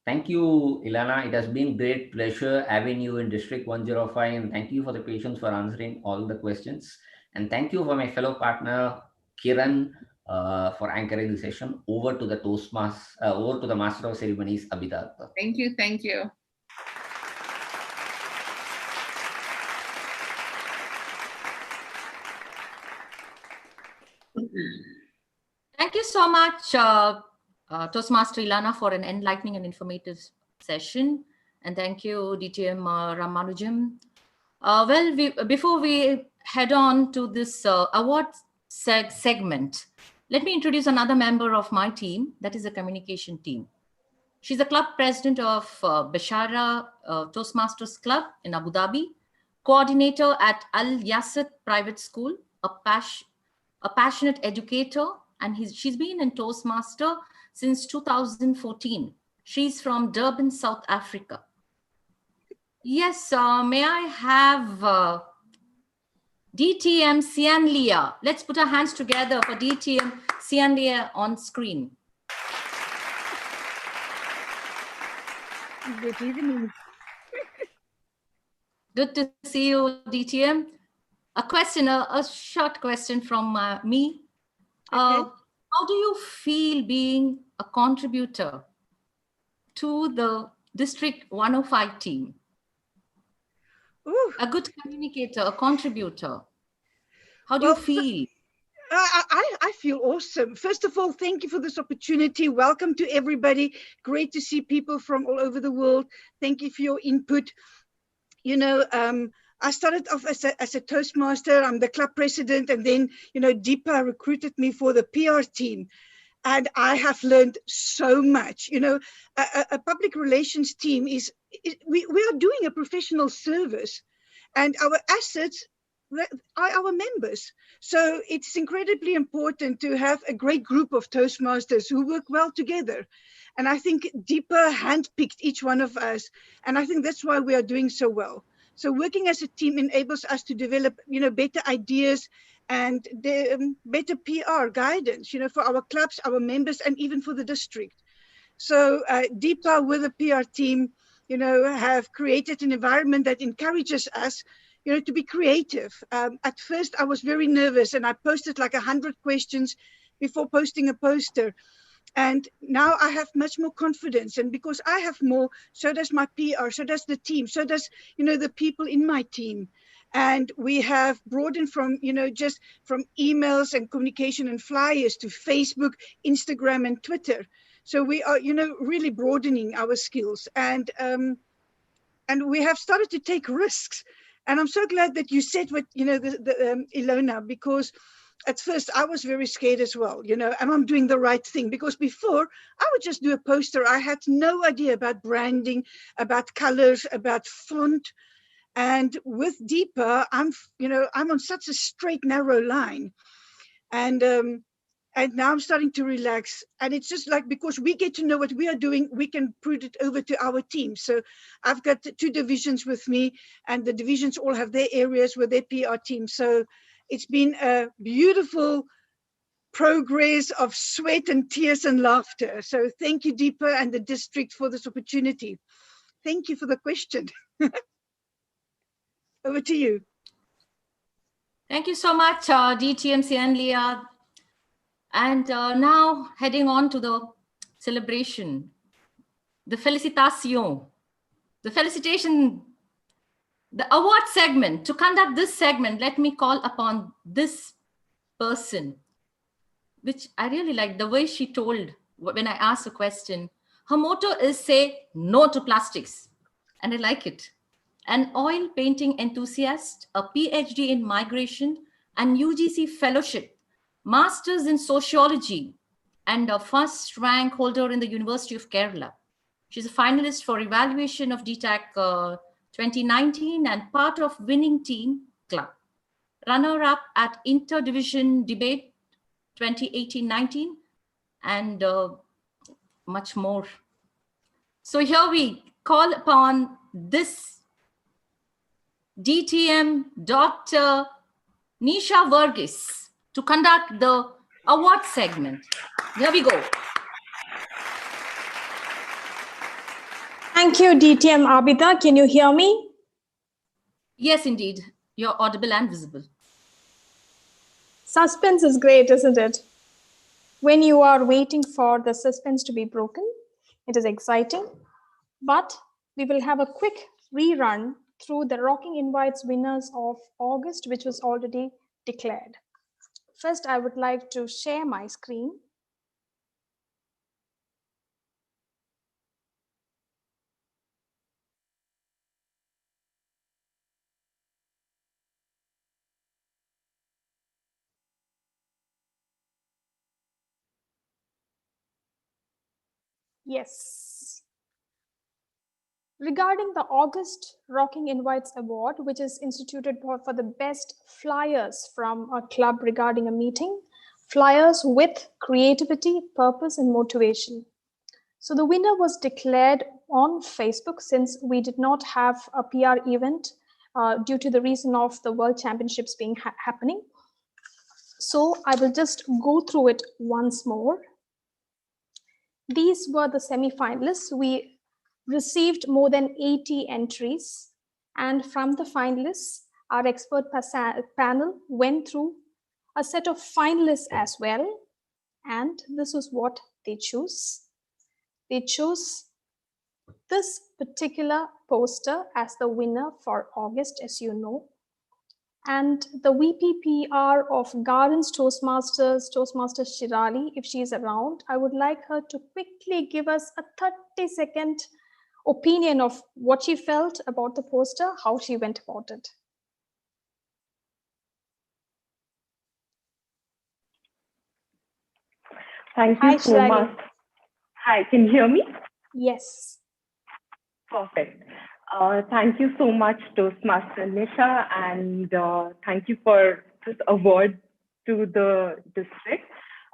Thank you, Ilana. It has been great pleasure having you in District 105, and thank you for the patience for answering all the questions. And thank you for my fellow partner, Kiran, for anchoring the session. Over to the over to the Master of Ceremonies, Abhita. Thank you. Thank you. Thank you so much, Toastmaster Ilana, for an enlightening and informative session. And thank you, DTM Ramanujam. Before we head on to this award segment, let me introduce another member of my team, that is the communication team. She's the club president of Bashara Toastmasters Club in Abu Dhabi, coordinator at Al Yasset Private School, a passionate educator, and she's been in Toastmaster since 2014. She's from Durban, South Africa. Yes, may I have DTM Sianlia? Let's put our hands together for DTM Sianlia on screen. Good evening. Good to see you, DTM. A question, a short question from me. Okay. How do you feel being a contributor to the District 105 team? Ooh. A good communicator, a contributor. How do you feel? I feel awesome. First of all, thank you for this opportunity. Welcome to everybody. Great to see people from all over the world. Thank you for your input. You know, I started off as a Toastmaster. I'm the club president, and then, you know, Deepa recruited me for the PR team. And I have learned so much. You know, a public relations team we are doing a professional service, and our assets are our members. So it's incredibly important to have a great group of Toastmasters who work well together. And I think Deepa handpicked each one of us. And I think that's why we are doing so well. So working as a team enables us to develop, you know, better ideas and better PR guidance, you know, for our clubs, our members, and even for the district. So Deepa with the PR team, you know, have created an environment that encourages us, you know, to be creative. At first, I was very nervous, and I posted like 100 questions before posting a poster. And now I have much more confidence, and because I have more, so does my PR, so does the team, so does, you know, the people in my team. And we have broadened from, you know, just from emails and communication and flyers to Facebook, Instagram, and Twitter. So we are, you know, really broadening our skills, and we have started to take risks. And I'm so glad that you said what, you know, Ilona, because at first I was very scared as well, you know, am I doing the right thing? Because before I would just do a poster. I had no idea about branding, about colors, about font. And with Deepa, I'm on such a straight, narrow line. And And now I'm starting to relax. And it's just like, because we get to know what we are doing, we can put it over to our team. So I've got 2 divisions with me, and the divisions all have their areas with their PR team. So it's been a beautiful progress of sweat and tears and laughter. So thank you, Deepa, and the district for this opportunity. Thank you for the question. Over to you. Thank you so much, DTM and Leah. And now heading on to the celebration, the felicitation, the felicitation, the award segment. To conduct this segment, let me call upon this person, which I really like the way she told when I asked a question. Her motto is say no to plastics, and I like it. An oil painting enthusiast, a PhD in migration and UGC fellowship, masters in sociology, and a first rank holder in the University of Kerala. She's a finalist for evaluation of DTAC 2019 and part of winning team club. Runner-up at interdivision debate 2018-19 and much more. So here we call upon this DTM Dr. Nisha Verghese to conduct the award segment. Here we go. Thank you, DTM Abida. Can you hear me? Yes, indeed. You're audible and visible. Suspense is great, isn't it? When you are waiting for the suspense to be broken, it is exciting. But we will have a quick rerun through the Rocking Invites winners of August, which was already declared. First, I would like to share my screen. Yes. Regarding the August Rocking Invites Award, which is instituted for the best flyers from a club regarding a meeting, flyers with creativity, purpose, and motivation. So the winner was declared on Facebook, since we did not have a PR event due to the reason of the World Championships being happening. So I will just go through it once more. These were the semi-finalists. We received more than 80 entries, and from the finalists, our expert panel went through a set of finalists as well, and this is what they chose. They chose this particular poster as the winner for August, as you know. And the VPPR of Gardens Toastmasters, Toastmaster Shirali, if she is around, I would like her to quickly give us a 30-second opinion of what she felt about the poster, how she went about it. Thank you so much. Hi, can you hear me? Yes. Perfect. Thank you so much, Toastmaster Nisha, and thank you for this award to the district.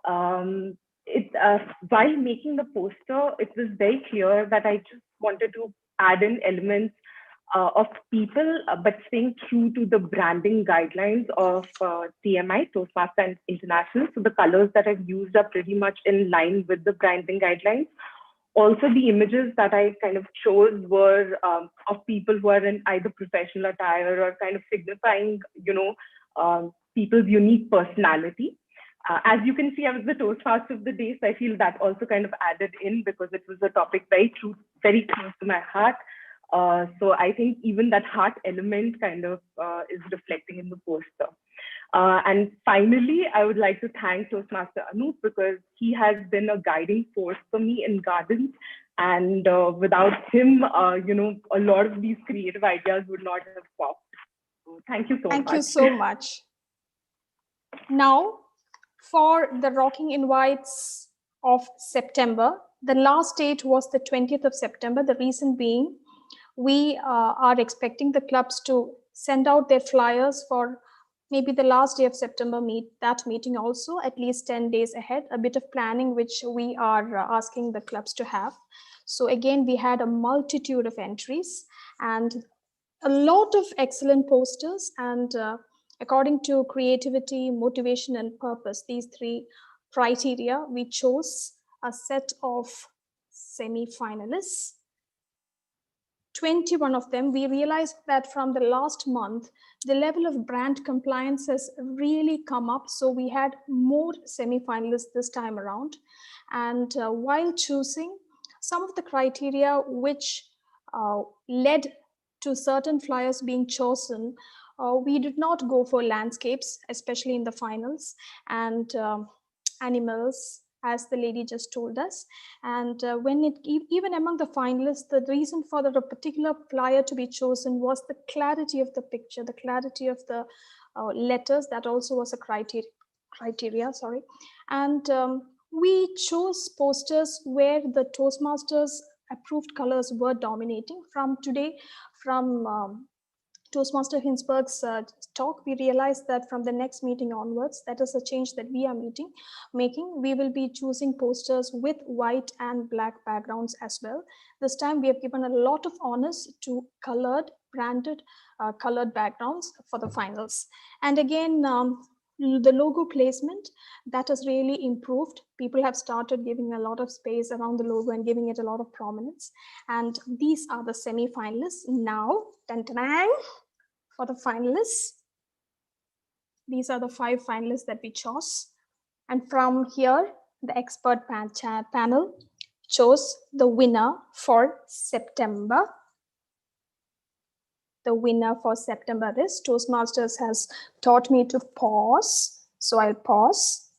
While making the poster, it was very clear that I just wanted to add in elements of people, but staying true to the branding guidelines of TMI, Toastmaster International. So the colors that I've used are pretty much in line with the branding guidelines. Also, the images that I kind of chose were of people who are in either professional attire or kind of signifying, people's unique personality. As you can see, I was the Toastmaster of the day, so I feel that also kind of added in because it was a topic very close to my heart. So I think even that heart element kind of is reflecting in the poster. And finally, I would like to thank Toastmaster Anup because he has been a guiding force for me in Gardens. And without him, a lot of these creative ideas would not have popped. So thank you so much. Thank you so much. Now, for the Rocking Invites of September, the last date was the 20th of September. The reason being, we are expecting the clubs to send out their flyers for maybe the last day of September meeting also, at least 10 days ahead, a bit of planning which we are asking the clubs to have. So again, we had a multitude of entries and a lot of excellent posters, and according to creativity, motivation, and purpose, these three criteria, we chose a set of semi-finalists. 21 of them. We realized that from the last month, the level of brand compliance has really come up. So we had more semi-finalists this time around. And while choosing some of the criteria which led to certain flyers being chosen, we did not go for landscapes, especially in the finals, and animals, as the lady just told us. And even among the finalists, the reason for the particular flyer to be chosen was the clarity of the picture, the clarity of the letters. That also was a criteria, sorry. And we chose posters where the Toastmasters approved colors were dominating. From today, from Toastmaster Hinsberg's talk, we realized that from the next meeting onwards, that is a change that we are making. We will be choosing posters with white and black backgrounds as well. This time we have given a lot of honors to colored, branded, colored backgrounds for the finals. And again, the logo placement, that has really improved. People have started giving a lot of space around the logo and giving it a lot of prominence. And these are the semi-finalists. Now, for the finalists, these are the 5 finalists that we chose. And from here, the expert panel chose the winner for September. The winner for September is, Toastmasters has taught me to pause, so I'll pause.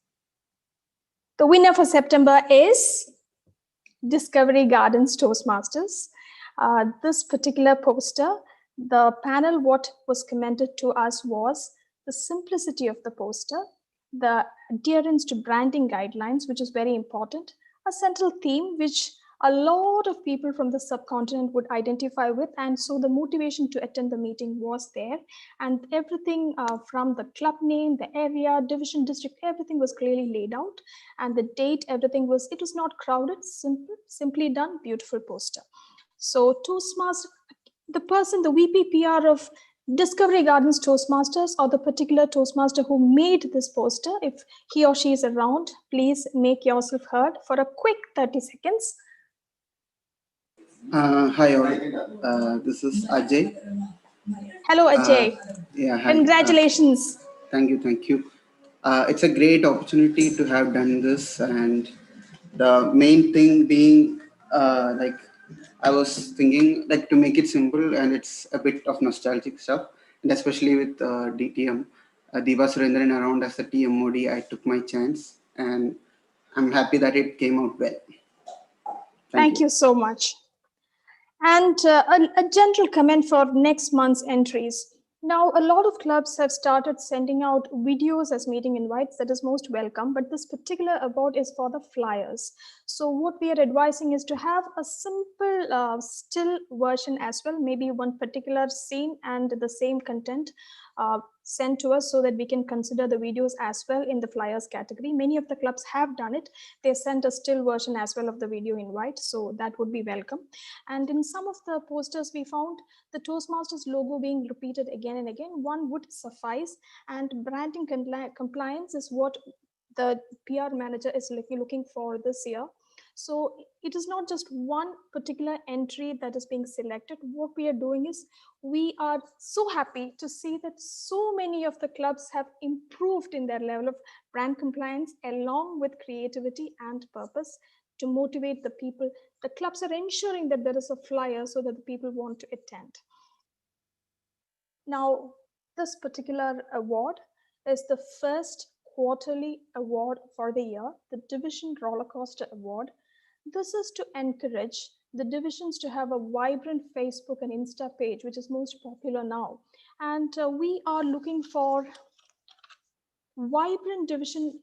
The winner for September is Discovery Gardens Toastmasters. This particular poster, the panel, what was commented to us was the simplicity of the poster, the adherence to branding guidelines, which is very important, a central theme which a lot of people from the subcontinent would identify with, and so the motivation to attend the meeting was there. And everything from the club name, the area, division, district, everything was clearly laid out, and the date, everything was, it was not crowded, simple, simply done, beautiful poster. So Toastmaster, the person, the VP PR of Discovery Gardens Toastmasters, or the particular Toastmaster who made this poster, if he or she is around, please make yourself heard for a quick 30 seconds. Hi all, this is Ajay. Hello Ajay. Yeah, hi. Congratulations. Thank you. It's a great opportunity to have done this, and the main thing being like I was thinking like to make it simple, and it's a bit of nostalgic stuff, and especially with DTM, Diva Surendran around as the TMOD, I took my chance, and I'm happy that it came out well. Thank you so much. And a general comment for next month's entries. Now, a lot of clubs have started sending out videos as meeting invites. That is most welcome, but this particular award is for the flyers. So what we are advising is to have a simple still version as well, maybe one particular scene and the same content sent to us, so that we can consider the videos as well in the flyers category. Many of the clubs have done it. They sent a still version as well of the video invite, so that would be welcome. And in some of the posters we found the Toastmasters logo being repeated again and again. One would suffice, and branding compliance is what the PR manager is looking for this year. So it is not just one particular entry that is being selected. What we are doing is, we are so happy to see that so many of the clubs have improved in their level of brand compliance, along with creativity and purpose to motivate the people. The clubs are ensuring that there is a flyer so that the people want to attend. Now, this particular award is the first quarterly award for the year, the Division Rollercoaster Award. This is to encourage the divisions to have a vibrant Facebook and Insta page, which is most popular now. And we are looking for vibrant division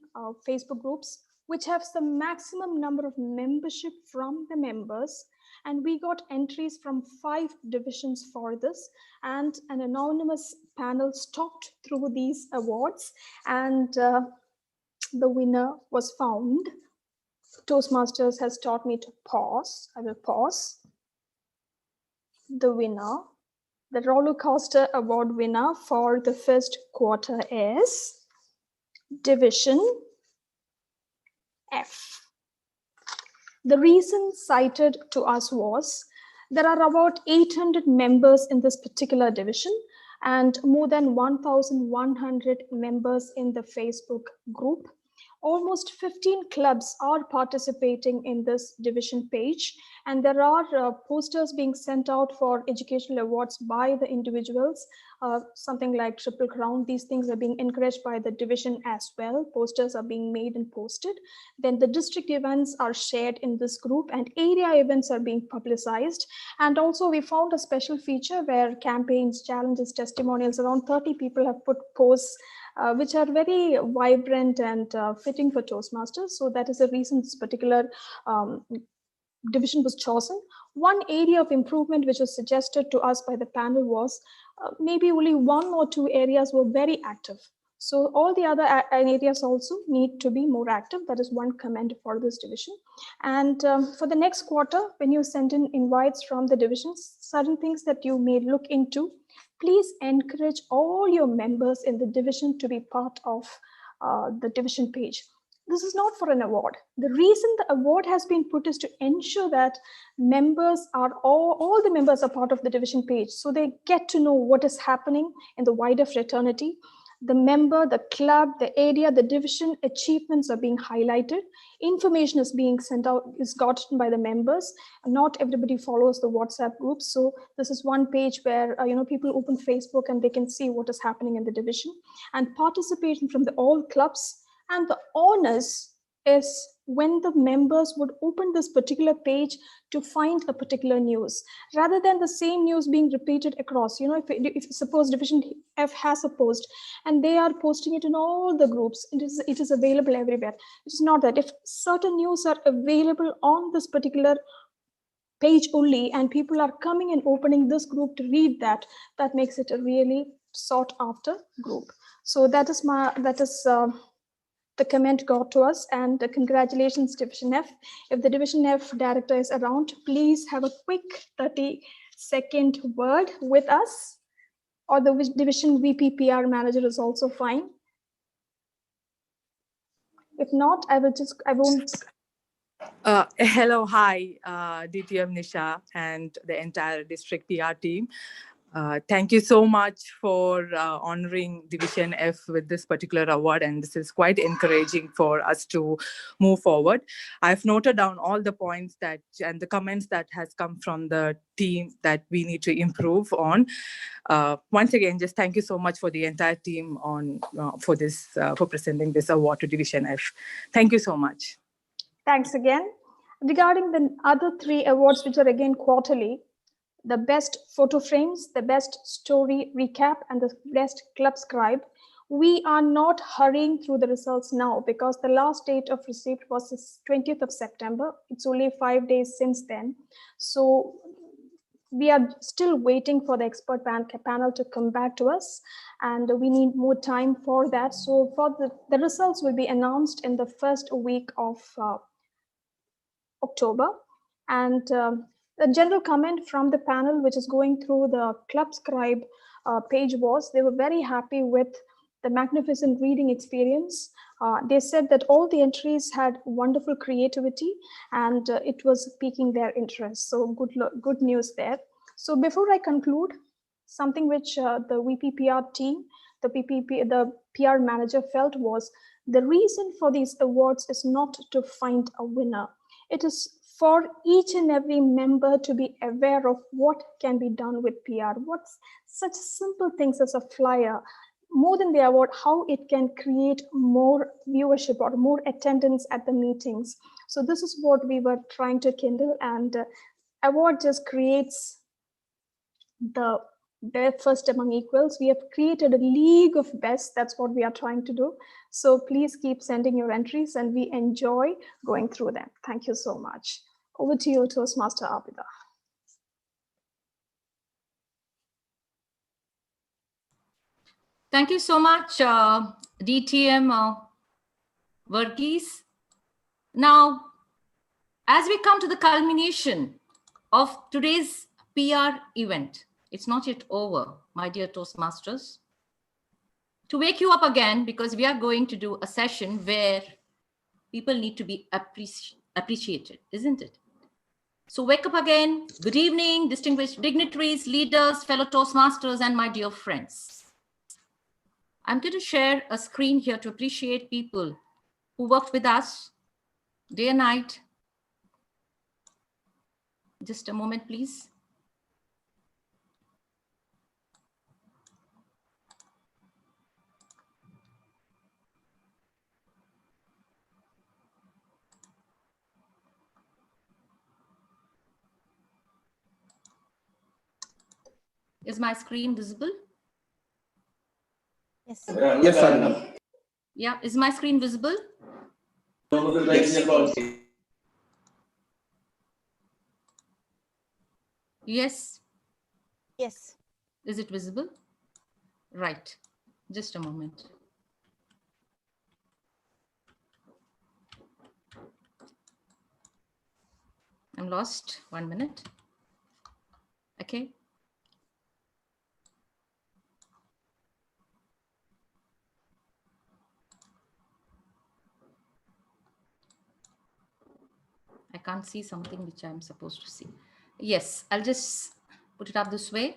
Facebook groups, which have the maximum number of membership from the members, And we got entries from 5 divisions for this, and an anonymous panel stalked through these awards, and the winner was found. Toastmasters has taught me to pause. I will pause. The winner, the roller coaster award winner for the first quarter is Division F. The reason cited to us was there are about 800 members in this particular division and more than 1,100 members in the Facebook group. Almost 15 clubs are participating in this division page, and there are posters being sent out for educational awards by the individuals, something like Triple Crown. These things are being encouraged by the division as well. Posters are being made and posted. Then the district events are shared in this group, and area events are being publicized. And also we found a special feature where campaigns, challenges, testimonials, around 30 people have put posts which are very vibrant and fitting for Toastmasters. So that is the reason this particular division was chosen. One area of improvement which was suggested to us by the panel was maybe only 1 or 2 areas were very active. So all the other areas also need to be more active. That is one comment for this division. And for the next quarter, when you send in invites from the divisions, certain things that you may look into, please encourage all your members in the division to be part of the division page. This is not for an award. The reason the award has been put is to ensure that members are all the members are part of the division page. So they get to know what is happening in the wider fraternity. The member, the club, the area, the division achievements are being highlighted. Information is being sent out, is gotten by the members. Not everybody follows the WhatsApp groups. So this is one page where people open Facebook and they can see what is happening in the division. And participation from all clubs. And the honors is when the members would open this particular page to find a particular news, rather than the same news being repeated across. If suppose Division F has a post and they are posting it in all the groups, it is available everywhere. It is not that. If certain news are available on this particular page only and people are coming and opening this group to read that makes it a really sought after group. So that is the comment got to us, and congratulations, Division F. If the Division F director is around, please have a quick 30-second word with us, or the Division VP PR manager is also fine. If not, I won't. Hello, hi, DTM Nisha and the entire district PR team. Thank you so much for honoring Division F with this particular award, and this is quite encouraging for us to move forward. I've noted down all the points and the comments that has come from the team that we need to improve on. Once again, just thank you so much for the entire team for presenting this award to Division F. Thank you so much. Thanks again. Regarding the other 3 awards, which are again quarterly, the best photo frames, the best story recap, and the best club scribe, we are not hurrying through the results now because the last date of receipt was the 20th of September. It's only 5 days since then. So we are still waiting for the expert panel to come back to us, and we need more time for that. So for the results will be announced in the first week of October. And the general comment from the panel, which is going through the Club Scribe page, was they were very happy with the magnificent reading experience. They said that all the entries had wonderful creativity and it was piquing their interest. So good news there. So before I conclude, something which the VP PR team, the PR manager felt was the reason for these awards is not to find a winner. It is for each and every member to be aware of what can be done with PR. What's such simple things as a flyer, more than the award, how it can create more viewership or more attendance at the meetings. So this is what we were trying to kindle, and award just creates the first among equals. We have created a league of best. That's what we are trying to do. So please keep sending your entries and we enjoy going through them. Thank you so much. Over to you, Toastmaster Abida. Thank you so much, DTM Verghese. Now, as we come to the culmination of today's PR event, it's not yet over, my dear Toastmasters. To wake you up again, because we are going to do a session where people need to be appreciated, isn't it? So wake up again. Good evening, distinguished dignitaries, leaders, fellow Toastmasters, and my dear friends. I'm going to share a screen here to appreciate people who worked with us day and night. Just a moment, please. Is my screen visible? Yes. Yes, Sadhana. Yeah, is my screen visible? Yes. Yes. Yes. Is it visible? Right. Just a moment. I'm lost. 1 minute. Okay. I can't see something which I'm supposed to see. Yes, I'll just put it up this way.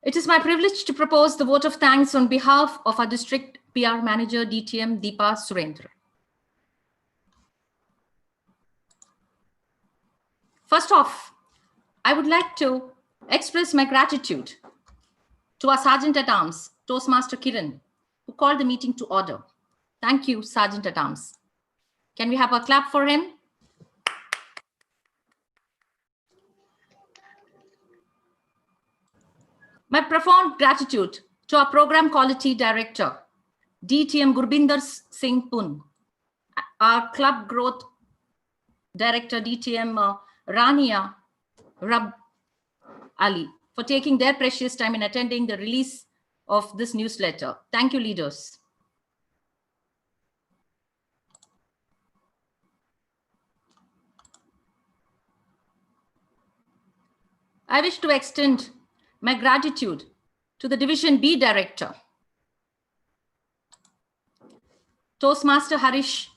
It is my privilege to propose the vote of thanks on behalf of our district PR manager, DTM Deepa Surendra. First off, I would like to express my gratitude to our Sergeant at Arms, Toastmaster Kiran, who called the meeting to order. Thank you, Sergeant at Arms. Can we have a clap for him? My profound gratitude to our Program Quality Director, DTM Gurbinder Singh Pun, our Club Growth Director, DTM Rania Rab Ali, for taking their precious time in attending the release of this newsletter. Thank you, leaders. I wish to extend my gratitude to the Division B Director, Toastmaster Harish,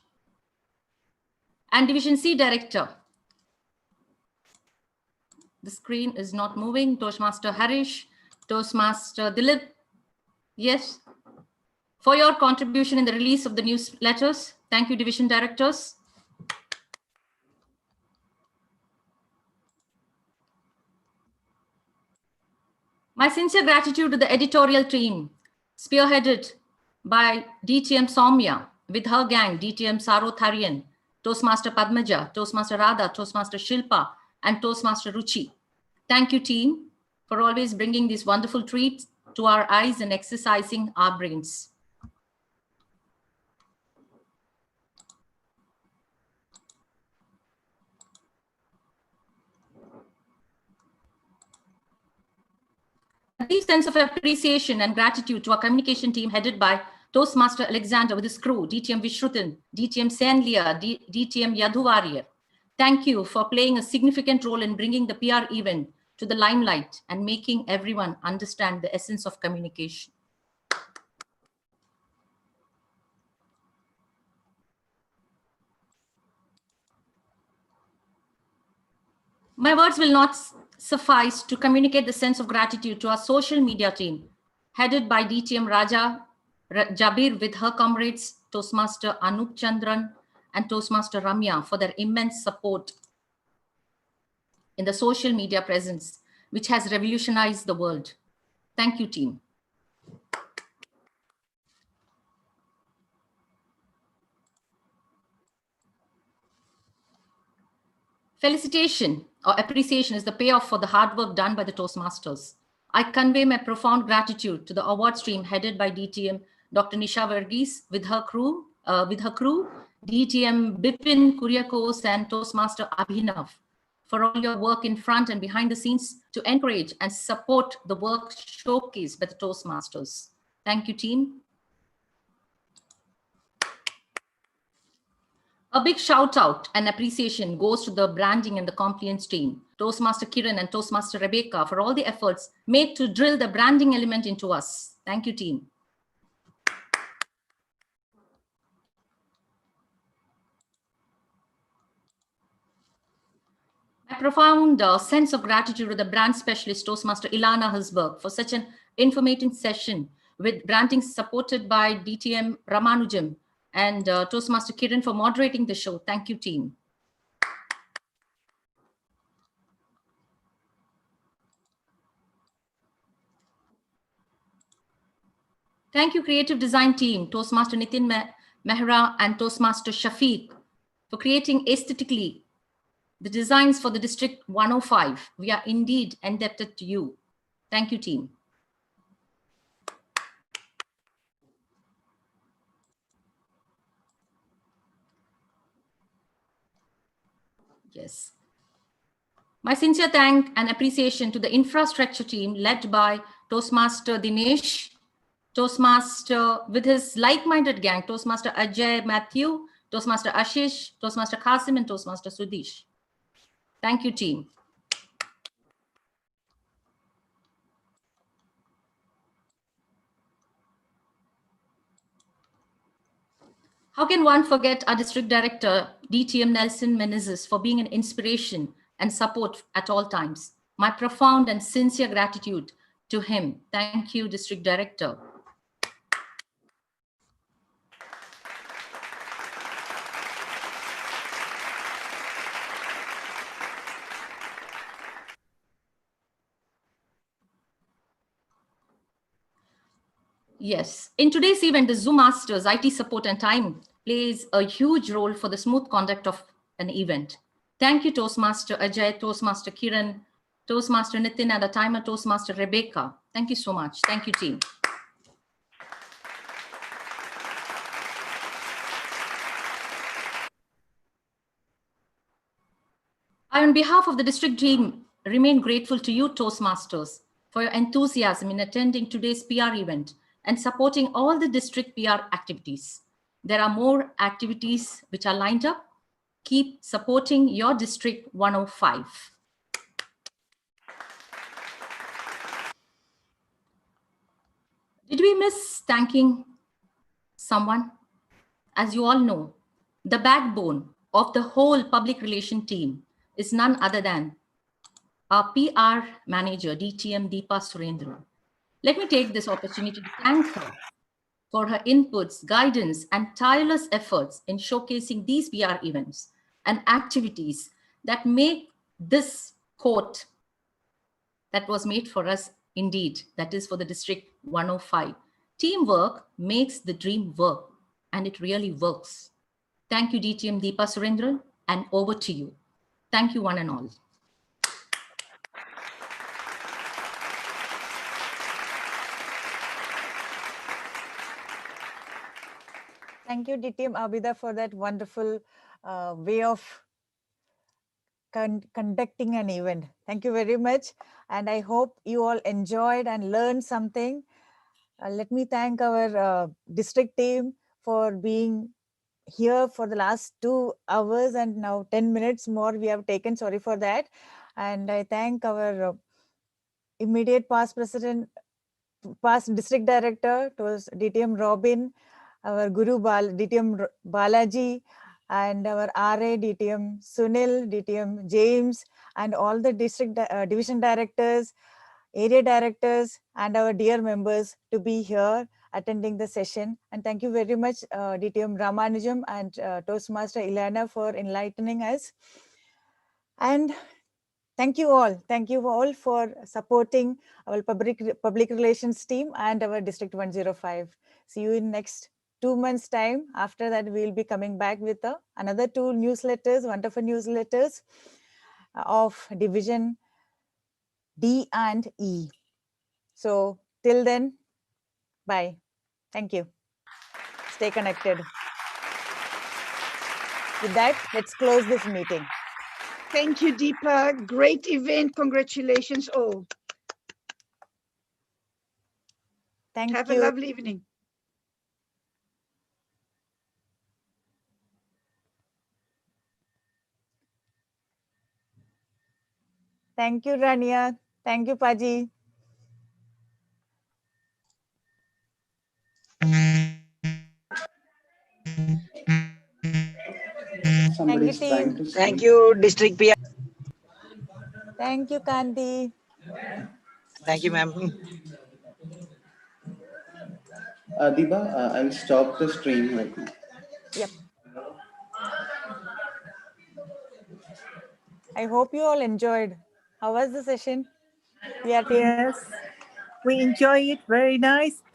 and Division C Director. The screen is not moving. Toastmaster Harish, Toastmaster Dilip, yes, for your contribution in the release of the newsletters. Thank you, Division Directors. My sincere gratitude to the editorial team, spearheaded by DTM Soumya, with her gang, DTM Saro Tharian, Toastmaster Padmaja, Toastmaster Radha, Toastmaster Shilpa, and Toastmaster Ruchi. Thank you, team, for always bringing these wonderful treats to our eyes and exercising our brains. A deep sense of appreciation and gratitude to our communication team headed by Toastmaster Alexander with his crew, DTM Vishrutan, DTM Senlia, DTM Yadhu Warrior. Thank you for playing a significant role in bringing the PR event to the limelight and making everyone understand the essence of communication. My words will not suffice to communicate the sense of gratitude to our social media team, headed by DTM Raja Jabir with her comrades, Toastmaster Anup Chandran and Toastmaster Ramya, for their immense support in the social media presence, which has revolutionized the world. Thank you, team. Felicitation or appreciation is the payoff for the hard work done by the Toastmasters. I convey my profound gratitude to the award stream headed by DTM Dr. Nisha Verghese with her crew, DTM Bipin Kuriakose and Toastmaster Abhinav for all your work in front and behind the scenes to encourage and support the work showcased by the Toastmasters. Thank you, team. A big shout out and appreciation goes to the branding and the compliance team, Toastmaster Kiran and Toastmaster Rebecca, for all the efforts made to drill the branding element into us. Thank you, team. My profound sense of gratitude to the brand specialist Toastmaster Ilana Husberg for such an informative session with branding supported by DTM Ramanujam and Toastmaster Kiran for moderating the show. Thank you, team. Thank you, creative design team, Toastmaster Nitin Mehra and Toastmaster Shafiq, for creating aesthetically the designs for the District 105. We are indeed indebted to you. Thank you, team. Yes. My sincere thanks and appreciation to the infrastructure team led by Toastmaster Dinesh, Toastmaster with his like-minded gang, Toastmaster Ajay Matthew, Toastmaster Ashish, Toastmaster Qasim, and Toastmaster Sudish. Thank you, team. How can one forget our District Director, DTM Nelson Menezes, for being an inspiration and support at all times? My profound and sincere gratitude to him. Thank you, District Director. Yes, in today's event, the Zoom Masters, IT support and time plays a huge role for the smooth conduct of an event. Thank you, Toastmaster Ajay, Toastmaster Kiran, Toastmaster Nitin, and the timer Toastmaster Rebecca. Thank you so much. Thank you, team. I, on behalf of the district team, remain grateful to you, Toastmasters, for your enthusiasm in attending today's PR event and supporting all the district PR activities. There are more activities which are lined up. Keep supporting your District 105. Did we miss thanking someone? As you all know, the backbone of the whole public relation team is none other than our PR manager, DTM Deepa Surendran. Let me take this opportunity to thank her for her inputs, guidance, and tireless efforts in showcasing these PR events and activities that make this court that was made for us indeed, that is for the District 105. Teamwork makes the dream work, and it really works. Thank you, DTM Deepa Surendran, and over to you. Thank you, one and all. Thank you, DTM Abida, for that wonderful way of conducting an event. Thank you very much. And I hope you all enjoyed and learned something. Let me thank our district team for being here for the last 2 hours and now 10 minutes more we have taken. Sorry for that. And I thank our immediate past district director, it was DTM Robin, our Guru DTM Balaji, and our RA DTM Sunil, DTM James, and all the district division directors, area directors, and our dear members to be here attending the session. And thank you very much, DTM Ramanujam and Toastmaster Ilana, for enlightening us. And thank you all for supporting our public relations team and our District 105. See you in next 2 months' time. After that, we'll be coming back with another 2 newsletters, wonderful newsletters of Division D and E. So till then, bye. Thank you. Stay connected. With that, let's close this meeting. Thank you, Deepa. Great event. Congratulations all. Thank Have you. a lovely evening. Thank you, Rania. Thank you, Paji. Somebody you, is trying team. to Thank speak. you, District PR. Thank you, Kanti. Thank you, ma'am. Diba, I'll stop the stream right now. Yep. I hope you all enjoyed. How was the session? Yeah, team. Yes, we enjoy it. Very nice.